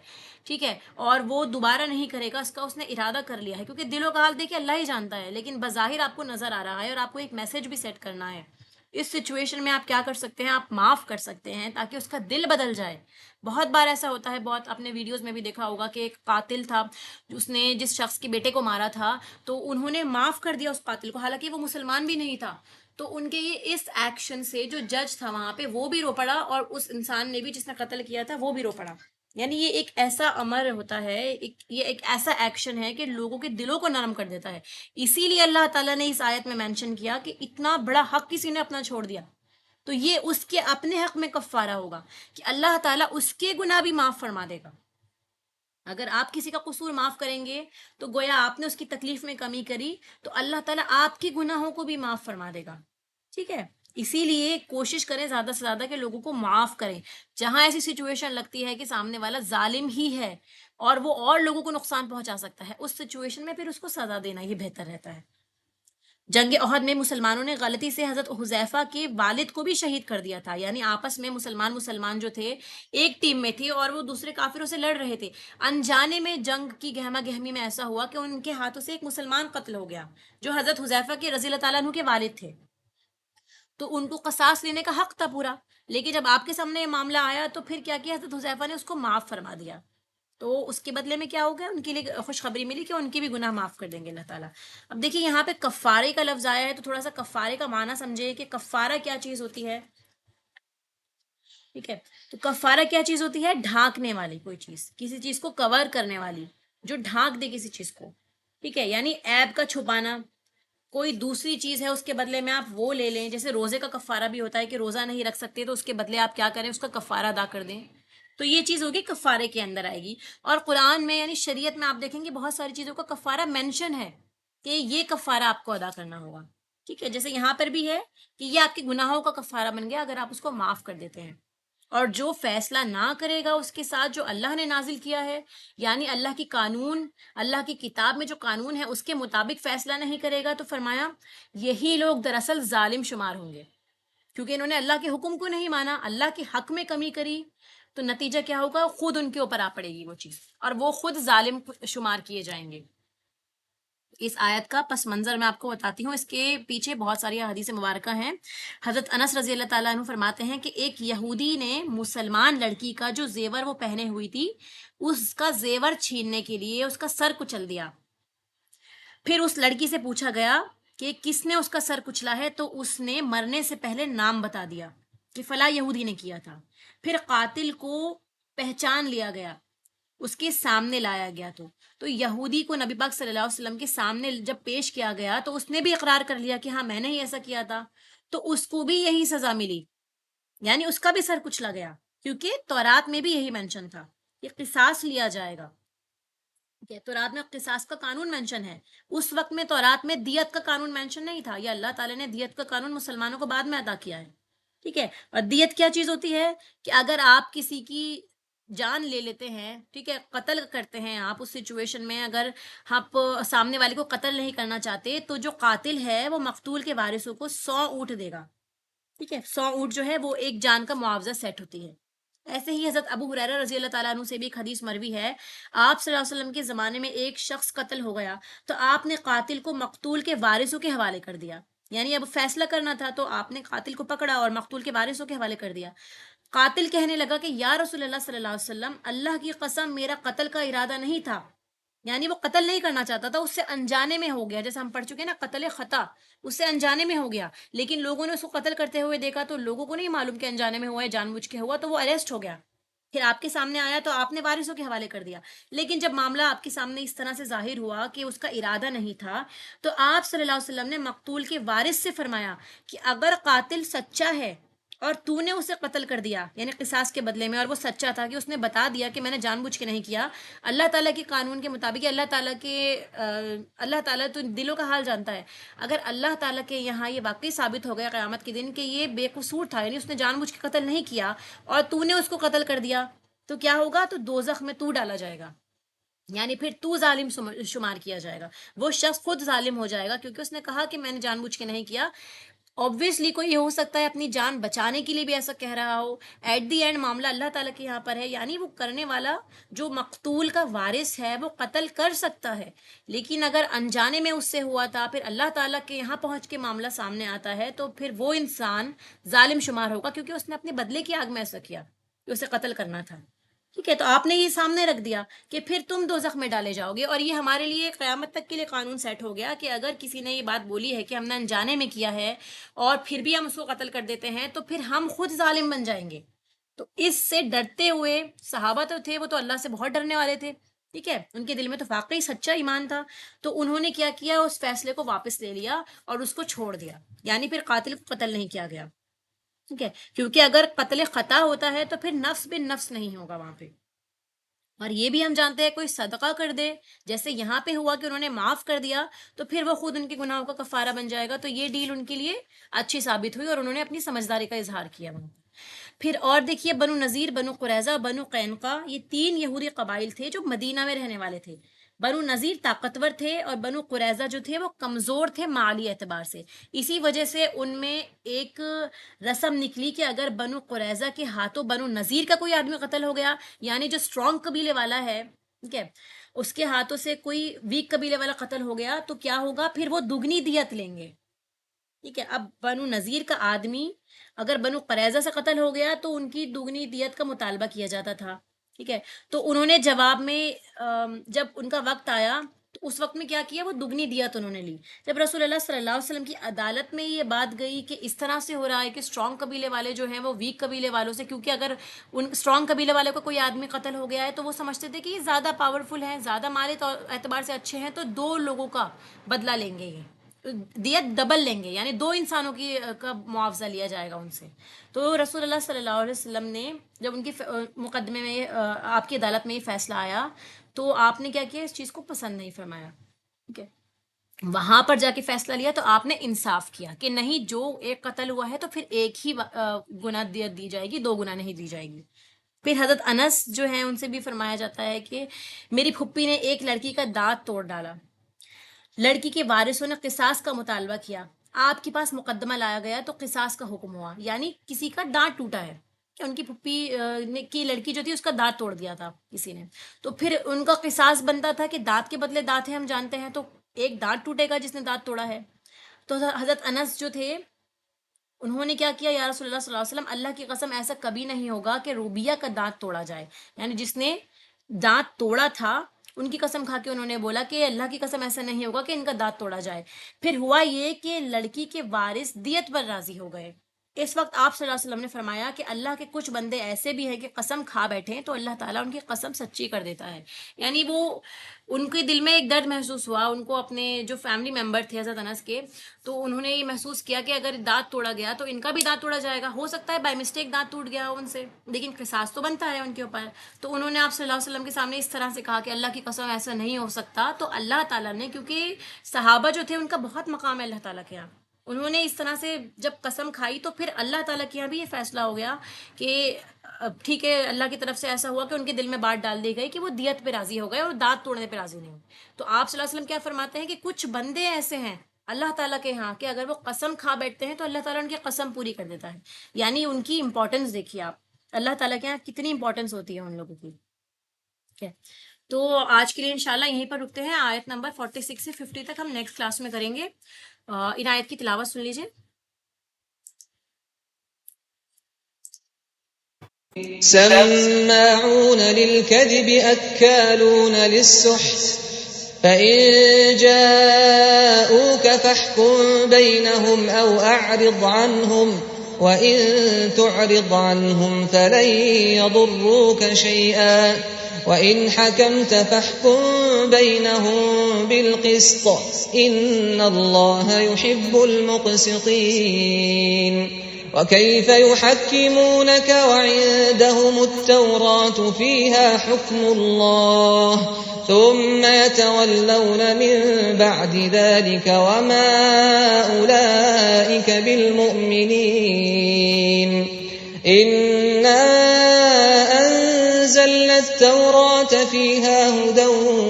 ٹھیک ہے، اور وہ دوبارہ نہیں کرے گا، اس نے ارادہ کر لیا ہے، کیونکہ دلوں کا حال دیکھیں اللہ ہی جانتا ہے، لیکن بظاہر آپ کو نظر آ رہا ہے اور آپ کو ایک میسج بھی سیٹ کرنا ہے۔ اس سچویشن میں آپ کیا کر سکتے ہیں؟ آپ معاف کر سکتے ہیں تاکہ اس کا دل بدل جائے۔ بہت بار ایسا ہوتا ہے، بہت اپنے ویڈیوز میں بھی دیکھا ہوگا کہ ایک قاتل تھا، اس نے جس شخص کے بیٹے کو مارا تھا تو انہوں نے معاف کر دیا اس قاتل کو، حالانکہ وہ مسلمان بھی نہیں تھا، تو ان کے یہ اس ایکشن سے جو جج تھا وہاں پہ وہ بھی رو پڑا، اور اس انسان نے بھی جس نے قتل کیا تھا وہ بھی رو پڑا۔ یعنی یہ ایک ایسا امر ہوتا ہے، یہ ایک ایسا ایکشن ہے کہ لوگوں کے دلوں کو نرم کر دیتا ہے۔ اسی لیے اللہ تعالیٰ نے اس آیت میں مینشن کیا کہ اتنا بڑا حق کسی نے اپنا چھوڑ دیا تو یہ اس کے اپنے حق میں کفارہ ہوگا کہ اللہ تعالیٰ اس کے گناہ بھی معاف فرما دے گا۔ اگر آپ کسی کا قصور معاف کریں گے تو گویا آپ نے اس کی تکلیف میں کمی کری، تو اللہ تعالیٰ آپ کے گناہوں کو بھی معاف فرما دے گا، ٹھیک ہے۔ اسی لیے کوشش کریں زیادہ سے زیادہ کہ لوگوں کو معاف کریں۔ جہاں ایسی سچویشن لگتی ہے کہ سامنے والا ظالم ہی ہے اور وہ اور لوگوں کو نقصان پہنچا سکتا ہے، اس سچویشن میں پھر اس کو سزا دینا یہ بہتر رہتا ہے۔ جنگ احد میں مسلمانوں نے غلطی سے حضرت حذیفہ کے والد کو بھی شہید کر دیا تھا، یعنی آپس میں مسلمان جو تھے ایک ٹیم میں تھے اور وہ دوسرے کافروں سے لڑ رہے تھے، انجانے میں جنگ کی گہما گہمی میں ایسا ہوا کہ ان کے ہاتھوں سے ایک مسلمان قتل ہو گیا جو حضرت حذیفہ کے رضی اللہ تعالیٰ عنہ کے والد تھے، تو ان کو قصاص لینے کا حق تھا پورا، لیکن جب آپ کے سامنے یہ معاملہ آیا تو پھر کیا کیا، حضرت حذیفہ نے اس کو معاف فرما دیا، تو اس کے بدلے میں کیا ہو گیا، ان کے لیے خوشخبری ملی کہ ان کے بھی گناہ معاف کر دیں گے اللہ تعالیٰ۔ اب دیکھیے یہاں پہ کفارے کا لفظ آیا ہے تو تھوڑا سا کفارے کا معنی سمجھے کہ کفارہ کیا چیز ہوتی ہے، ٹھیک ہے، تو کفارہ کیا چیز ہوتی ہے؟ ڈھانکنے والی کوئی چیز، کسی چیز کو کور کرنے والی، جو ڈھانک دے کسی چیز کو، ٹھیک ہے، یعنی عیب کا چھپانا، کوئی دوسری چیز ہے اس کے بدلے میں آپ وہ لے لیں، جیسے روزے کا کفارہ بھی ہوتا ہے کہ روزہ نہیں رکھ سکتے تو اس کے بدلے آپ کیا کریں، اس کا کفارہ ادا کر دیں، تو یہ چیز ہوگی کفارے کے اندر آئے گی. اور قرآن میں یعنی شریعت میں آپ دیکھیں گے بہت ساری چیزوں کا کفارہ مینشن ہے کہ یہ کفارہ آپ کو ادا کرنا ہوگا. ٹھیک ہے، جیسے یہاں پر بھی ہے کہ یہ آپ کے گناہوں کا کفارہ بن گیا اگر آپ اس کو معاف کر دیتے ہیں. اور جو فیصلہ نہ کرے گا اس کے ساتھ جو اللہ نے نازل کیا ہے، یعنی اللہ کی قانون، اللہ کی کتاب میں جو قانون ہے اس کے مطابق فیصلہ نہیں کرے گا، تو فرمایا یہی لوگ دراصل ظالم شمار ہوں گے، کیونکہ انہوں نے اللہ کے حکم کو نہیں مانا، اللہ کے حق میں کمی کری. تو نتیجہ کیا ہوگا؟ خود ان کے اوپر آ پڑے گی وہ چیز، اور وہ خود ظالم شمار کیے جائیں گے. اس آیت کا پس منظر میں آپ کو بتاتی ہوں، اس کے پیچھے بہت ساری حدیث مبارکہ ہیں. حضرت انس رضی اللہ تعالیٰ عنہ فرماتے ہیں کہ ایک یہودی نے مسلمان لڑکی کا جو زیور وہ پہنے ہوئی تھی اس کا زیور چھیننے کے لیے اس کا سر کچل دیا. پھر اس لڑکی سے پوچھا گیا کہ کس نے اس کا سر کچلا ہے، تو اس نے مرنے سے پہلے نام بتا دیا کہ فلاں یہودی نے کیا تھا. پھر قاتل کو پہچان لیا گیا، اس کے سامنے لایا گیا. تو یہودی کو نبی پاک صلی اللہ علیہ وسلم کے سامنے جب پیش کیا گیا تو اس نے بھی اقرار کر لیا کہ ہاں میں نے ہی ایسا کیا تھا. تو اس کو بھی یہی سزا ملی، یعنی اس کا بھی سر کچلا گیا، کیونکہ تورات میں بھی یہی مینشن تھا کہ قصاص لیا جائے گا. تورات میں قصاص کا قانون مینشن ہے. اس وقت میں تورات میں دیت کا قانون مینشن نہیں تھا، یہ اللہ تعالیٰ نے دیت کا قانون مسلمانوں کو بعد میں ادا کیا ہے. ٹھیک ہے، اور دیت کیا چیز ہوتی ہے کہ اگر آپ کسی کی جان لے لیتے ہیں، ٹھیک ہے، قتل کرتے ہیں آپ، اس سچویشن میں اگر آپ سامنے والے کو قتل نہیں کرنا چاہتے تو جو قاتل ہے وہ مقتول کے وارثوں کو 100 اونٹ دے گا. ٹھیک ہے، 100 اونٹ جو ہے وہ ایک جان کا معاوضہ سیٹ ہوتی ہے. ایسے ہی حضرت ابو ہریرہ رضی اللہ تعالیٰ عنہ سے بھی ایک حدیث مروی ہے، آپ صلی اللہ علیہ وسلم کے زمانے میں ایک شخص قتل ہو گیا تو آپ نے قاتل کو مقتول کے وارثوں کے حوالے کر دیا. یعنی اب فیصلہ کرنا تھا تو آپ نے قاتل کو پکڑا اور مقتول کے وارثوں کے حوالے کر دیا. قاتل کہنے لگا کہ یا رسول اللہ صلی اللہ علیہ وسلم، اللہ کی قسم میرا قتل کا ارادہ نہیں تھا. یعنی وہ قتل نہیں کرنا چاہتا تھا، اس سے انجانے میں ہو گیا، جیسے ہم پڑھ چکے نا قتل خطا، اس سے انجانے میں ہو گیا. لیکن لوگوں نے اس کو قتل کرتے ہوئے دیکھا تو لوگوں کو نہیں معلوم کہ انجانے میں ہوا ہے جان بوجھ کے ہوا، تو وہ اریسٹ ہو گیا. پھر آپ کے سامنے آیا تو آپ نے وارثوں کے حوالے کر دیا. لیکن جب معاملہ آپ کے سامنے اس طرح سے ظاہر ہوا کہ اس کا ارادہ نہیں تھا تو آپ صلی اللہ علیہ وسلم نے مقتول کے وارث سے فرمایا کہ اگر قاتل سچا ہے اور تو نے اسے قتل کر دیا یعنی قصاص کے بدلے میں، اور وہ سچا تھا کہ اس نے بتا دیا کہ میں نے جان بوجھ کے نہیں کیا، اللہ تعالیٰ کے قانون کے مطابق، اللہ تعالیٰ تو دلوں کا حال جانتا ہے، اگر اللہ تعالیٰ کے یہاں یہ واقعی ثابت ہو گیا قیامت کے دن کہ یہ بے قصور تھا، یعنی اس نے جان بوجھ کے قتل نہیں کیا اور تو نے اس کو قتل کر دیا، تو کیا ہوگا؟ تو دوزخ میں تو ڈالا جائے گا، یعنی پھر تو ظالم شمار کیا جائے گا. وہ شخص خود ظالم ہو جائے گا کیونکہ اس نے کہا کہ میں نے جان بوجھ کے نہیں کیا. obviously کوئی یہ ہو سکتا ہے اپنی جان بچانے کے لیے بھی ایسا کہہ رہا ہو، ایٹ دی اینڈ معاملہ اللہ تعالیٰ کے یہاں پر ہے، یعنی وہ کرنے والا جو مقتول کا وارث ہے وہ قتل کر سکتا ہے، لیکن اگر انجانے میں اس سے ہوا تھا پھر اللہ تعالیٰ کے یہاں پہنچ کے معاملہ سامنے آتا ہے تو پھر وہ انسان ظالم شمار ہوگا کیونکہ اس نے اپنے بدلے کی آگ میں ایسا کیا کہ اسے قتل کرنا تھا. ٹھیک ہے، تو آپ نے یہ سامنے رکھ دیا کہ پھر تم دوزخ میں ڈالے جاؤ گے، اور یہ ہمارے لیے قیامت تک کے لیے قانون سیٹ ہو گیا کہ اگر کسی نے یہ بات بولی ہے کہ ہم نے انجانے میں کیا ہے اور پھر بھی ہم اس کو قتل کر دیتے ہیں تو پھر ہم خود ظالم بن جائیں گے. تو اس سے ڈرتے ہوئے صحابہ تو تھے، وہ تو اللہ سے بہت ڈرنے والے تھے، ٹھیک ہے، ان کے دل میں تو واقعی سچا ایمان تھا، تو انہوں نے کیا کیا، اس فیصلے کو واپس لے لیا اور اس کو چھوڑ دیا، یعنی پھر قاتل کو قتل نہیں کیا گیا. ٹھیک ہے، کیونکہ اگر قتل خطا ہوتا ہے تو پھر نفس بن نفس نہیں ہوگا وہاں پہ. اور یہ بھی ہم جانتے ہیں کوئی صدقہ کر دے جیسے یہاں پہ ہوا کہ انہوں نے معاف کر دیا تو پھر وہ خود ان کے گناہوں کا کفارہ بن جائے گا. تو یہ ڈیل ان کے لیے اچھی ثابت ہوئی اور انہوں نے اپنی سمجھداری کا اظہار کیا وہاں. پھر اور دیکھیے، بنو نذیر، بنو قریظہ، بنو قینقاع، یہ 3 یہودی قبائل تھے جو مدینہ میں رہنے والے تھے. بنو نذیر طاقتور تھے اور بنو قریظہ جو تھے وہ کمزور تھے مالی اعتبار سے. اسی وجہ سے ان میں ایک رسم نکلی کہ اگر بنو قریظہ کے ہاتھوں بنو نذیر کا کوئی آدمی قتل ہو گیا، یعنی جو اسٹرانگ قبیلے والا ہے، ٹھیک ہے، اس کے ہاتھوں سے کوئی ویک قبیلے والا قتل ہو گیا تو کیا ہوگا، پھر وہ دگنی دیت لیں گے. ٹھیک ہے، اب بنو نذیر کا آدمی اگر بنو قریظہ سے قتل ہو گیا تو ان کی دگنی دیت کا مطالبہ کیا جاتا تھا. ٹھیک ہے، تو انہوں نے جواب میں جب ان کا وقت آیا تو اس وقت میں کیا کیا، وہ دگنی دیت انہوں نے لی. جب رسول اللہ صلی اللہ علیہ وسلم کی عدالت میں یہ بات گئی کہ اس طرح سے ہو رہا ہے کہ اسٹرانگ قبیلے والے جو ہیں وہ ویک قبیلے والوں سے، کیونکہ اگر ان اسٹرانگ قبیلے والے کو کوئی آدمی قتل ہو گیا ہے تو وہ سمجھتے تھے کہ یہ زیادہ پاورفل ہیں، زیادہ مالی اعتبار سے اچھے ہیں، تو 2 لوگوں کا بدلہ لیں گے یہ. دیت ڈبل لیں گے، یعنی 2 انسانوں کی کا معاوضہ لیا جائے گا ان سے. تو رسول اللہ صلی اللہ علیہ وسلم نے جب ان کی مقدمے میں آپ کی عدالت میں یہ فیصلہ آیا تو آپ نے کیا کیا، اس چیز کو پسند نہیں فرمایا. ٹھیک ہے، وہاں پر جا کے فیصلہ لیا تو آپ نے انصاف کیا کہ نہیں، جو ایک قتل ہوا ہے تو پھر ایک ہی گناہ دیت دی جائے گی، 2 گناہ نہیں دی جائے گی. پھر حضرت انس جو ہیں ان سے بھی فرمایا جاتا ہے کہ میری پھپھی نے ایک لڑکی کا دانت توڑ ڈالا، لڑکی کے وارثوں نے قصاص کا مطالبہ کیا، آپ کے پاس مقدمہ لایا گیا تو قصاص کا حکم ہوا، یعنی کسی کا دانت ٹوٹا ہے کہ ان کی پھپھی کی لڑکی جو تھی اس کا دانت توڑ دیا تھا کسی نے، تو پھر ان کا قصاص بنتا تھا کہ دانت کے بدلے دانت ہے، ہم جانتے ہیں، تو ایک دانت ٹوٹے گا جس نے دانت توڑا ہے. تو حضرت انس جو تھے انہوں نے کیا کیا، یا رسول اللہ صلی اللہ علیہ وسلم، اللہ کی قسم ایسا کبھی نہیں ہوگا کہ روبیہ کا دانت توڑا جائے، یعنی جس نے دانت توڑا تھا ان کی قسم کھا کے انہوں نے بولا کہ اللہ کی قسم ایسا نہیں ہوگا کہ ان کا دانت توڑا جائے. پھر ہوا یہ کہ لڑکی کے وارث دیت پر راضی ہو گئے. اس وقت آپ صلی اللہ علیہ وسلم نے فرمایا کہ اللہ کے کچھ بندے ایسے بھی ہیں کہ قسم کھا بیٹھیں تو اللہ تعالیٰ ان کی قسم سچی کر دیتا ہے. یعنی وہ ان کے دل میں ایک درد محسوس ہوا، ان کو اپنے جو فیملی ممبر تھے حضرت انس کے، تو انہوں نے یہ محسوس کیا کہ اگر دانت توڑا گیا تو ان کا بھی دانت توڑا جائے گا، ہو سکتا ہے بائی مسٹیک دانت ٹوٹ گیا ہو ان سے، لیکن قصاص تو بنتا ہے ان کے اوپر. تو انہوں نے آپ صلی اللہ علیہ وسلم کے سامنے اس طرح سے کہا کہ اللہ کی قسم ایسا نہیں ہو سکتا. تو اللہ تعالیٰ نے، کیونکہ صحابہ جو تھے ان کا بہت مقام ہے اللہ تعالیٰ کے یہاں، انہوں نے اس طرح سے جب قسم کھائی تو پھر اللہ تعالیٰ کے یہاں بھی یہ فیصلہ ہو گیا کہ ٹھیک ہے، اللہ کی طرف سے ایسا ہوا کہ ان کے دل میں بات ڈال دی گئی کہ وہ دیت پہ راضی ہو گئے اور دانت توڑنے پہ راضی نہیں ہوئے. تو آپ صلی اللہ علیہ وسلم کیا فرماتے ہیں کہ کچھ بندے ایسے ہیں اللہ تعالیٰ کے ہاں کہ اگر وہ قسم کھا بیٹھتے ہیں تو اللہ تعالیٰ ان کی قسم پوری کر دیتا ہے. یعنی ان کی امپورٹنس دیکھیے آپ، اللہ تعالیٰ کے یہاں کتنی امپورٹنس ہوتی ہے ان لوگوں کی. ٹھیک ہے، تو آج کے لیے انشاءاللہ یہیں پر رکتے ہیں. آیت نمبر 46 سے 50 تک ہم نیکسٹ کلاس میں کریں گے. ان آیت کی تلاوت سن لیجئے. سماعون للكذب أكالون للسحت فإن جاءوك فاحكم بينهم أو أعرض عنهم وإن تعرض عنهم فلن يضروك شيئا وإن حكمت فاحكم بينهم بالقسط إن الله يحب المقسطين. وكيف يحكمونك وعندهم التوراة فيها حكم الله ثم يتولون من بعد ذلك وما أولئك بالمؤمنين. إنا أنزلنا التوراة فيها هدى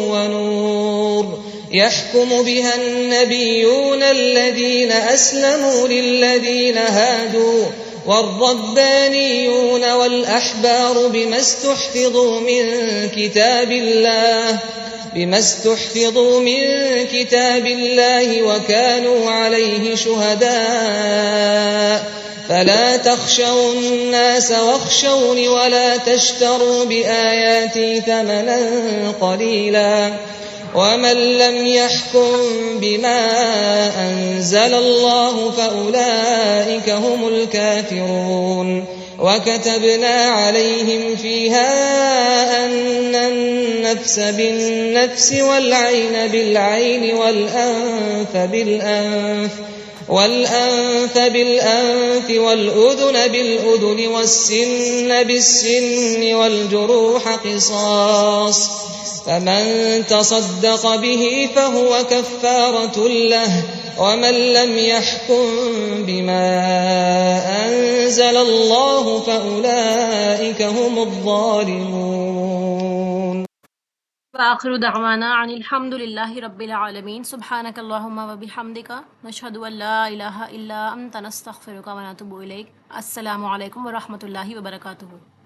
ونور يحكم بها النبيون الذين أسلموا للذين هادوا والربانيون والأحبار بما استحفظوا من كتاب الله وكانوا عليه شهداء فلا تخشوا الناس واخشوني ولا تشتروا بآياتي ثمنا قليلا ومن لم يحكم بما أنزل الله فأولئك هم الكافرون. وكتبنا عليهم فيها أن النفس بالنفس والعين بالعين والأنف بالأنف والأذن بالأذن والسن بالسن والجروح قصاص فمن تصدق به فهو كفارة له ومن لم يحكم بما أنزل الله فأولئك هم الظالمون. وآخر دعوانا عن الحمد لله رب العالمين. سبحانك اللهم وبحمدك نشهد أن لا إله إلا أنت نستغفرك ونتوب إليك. السلام علیکم ورحمۃ اللہ وبرکاتہ.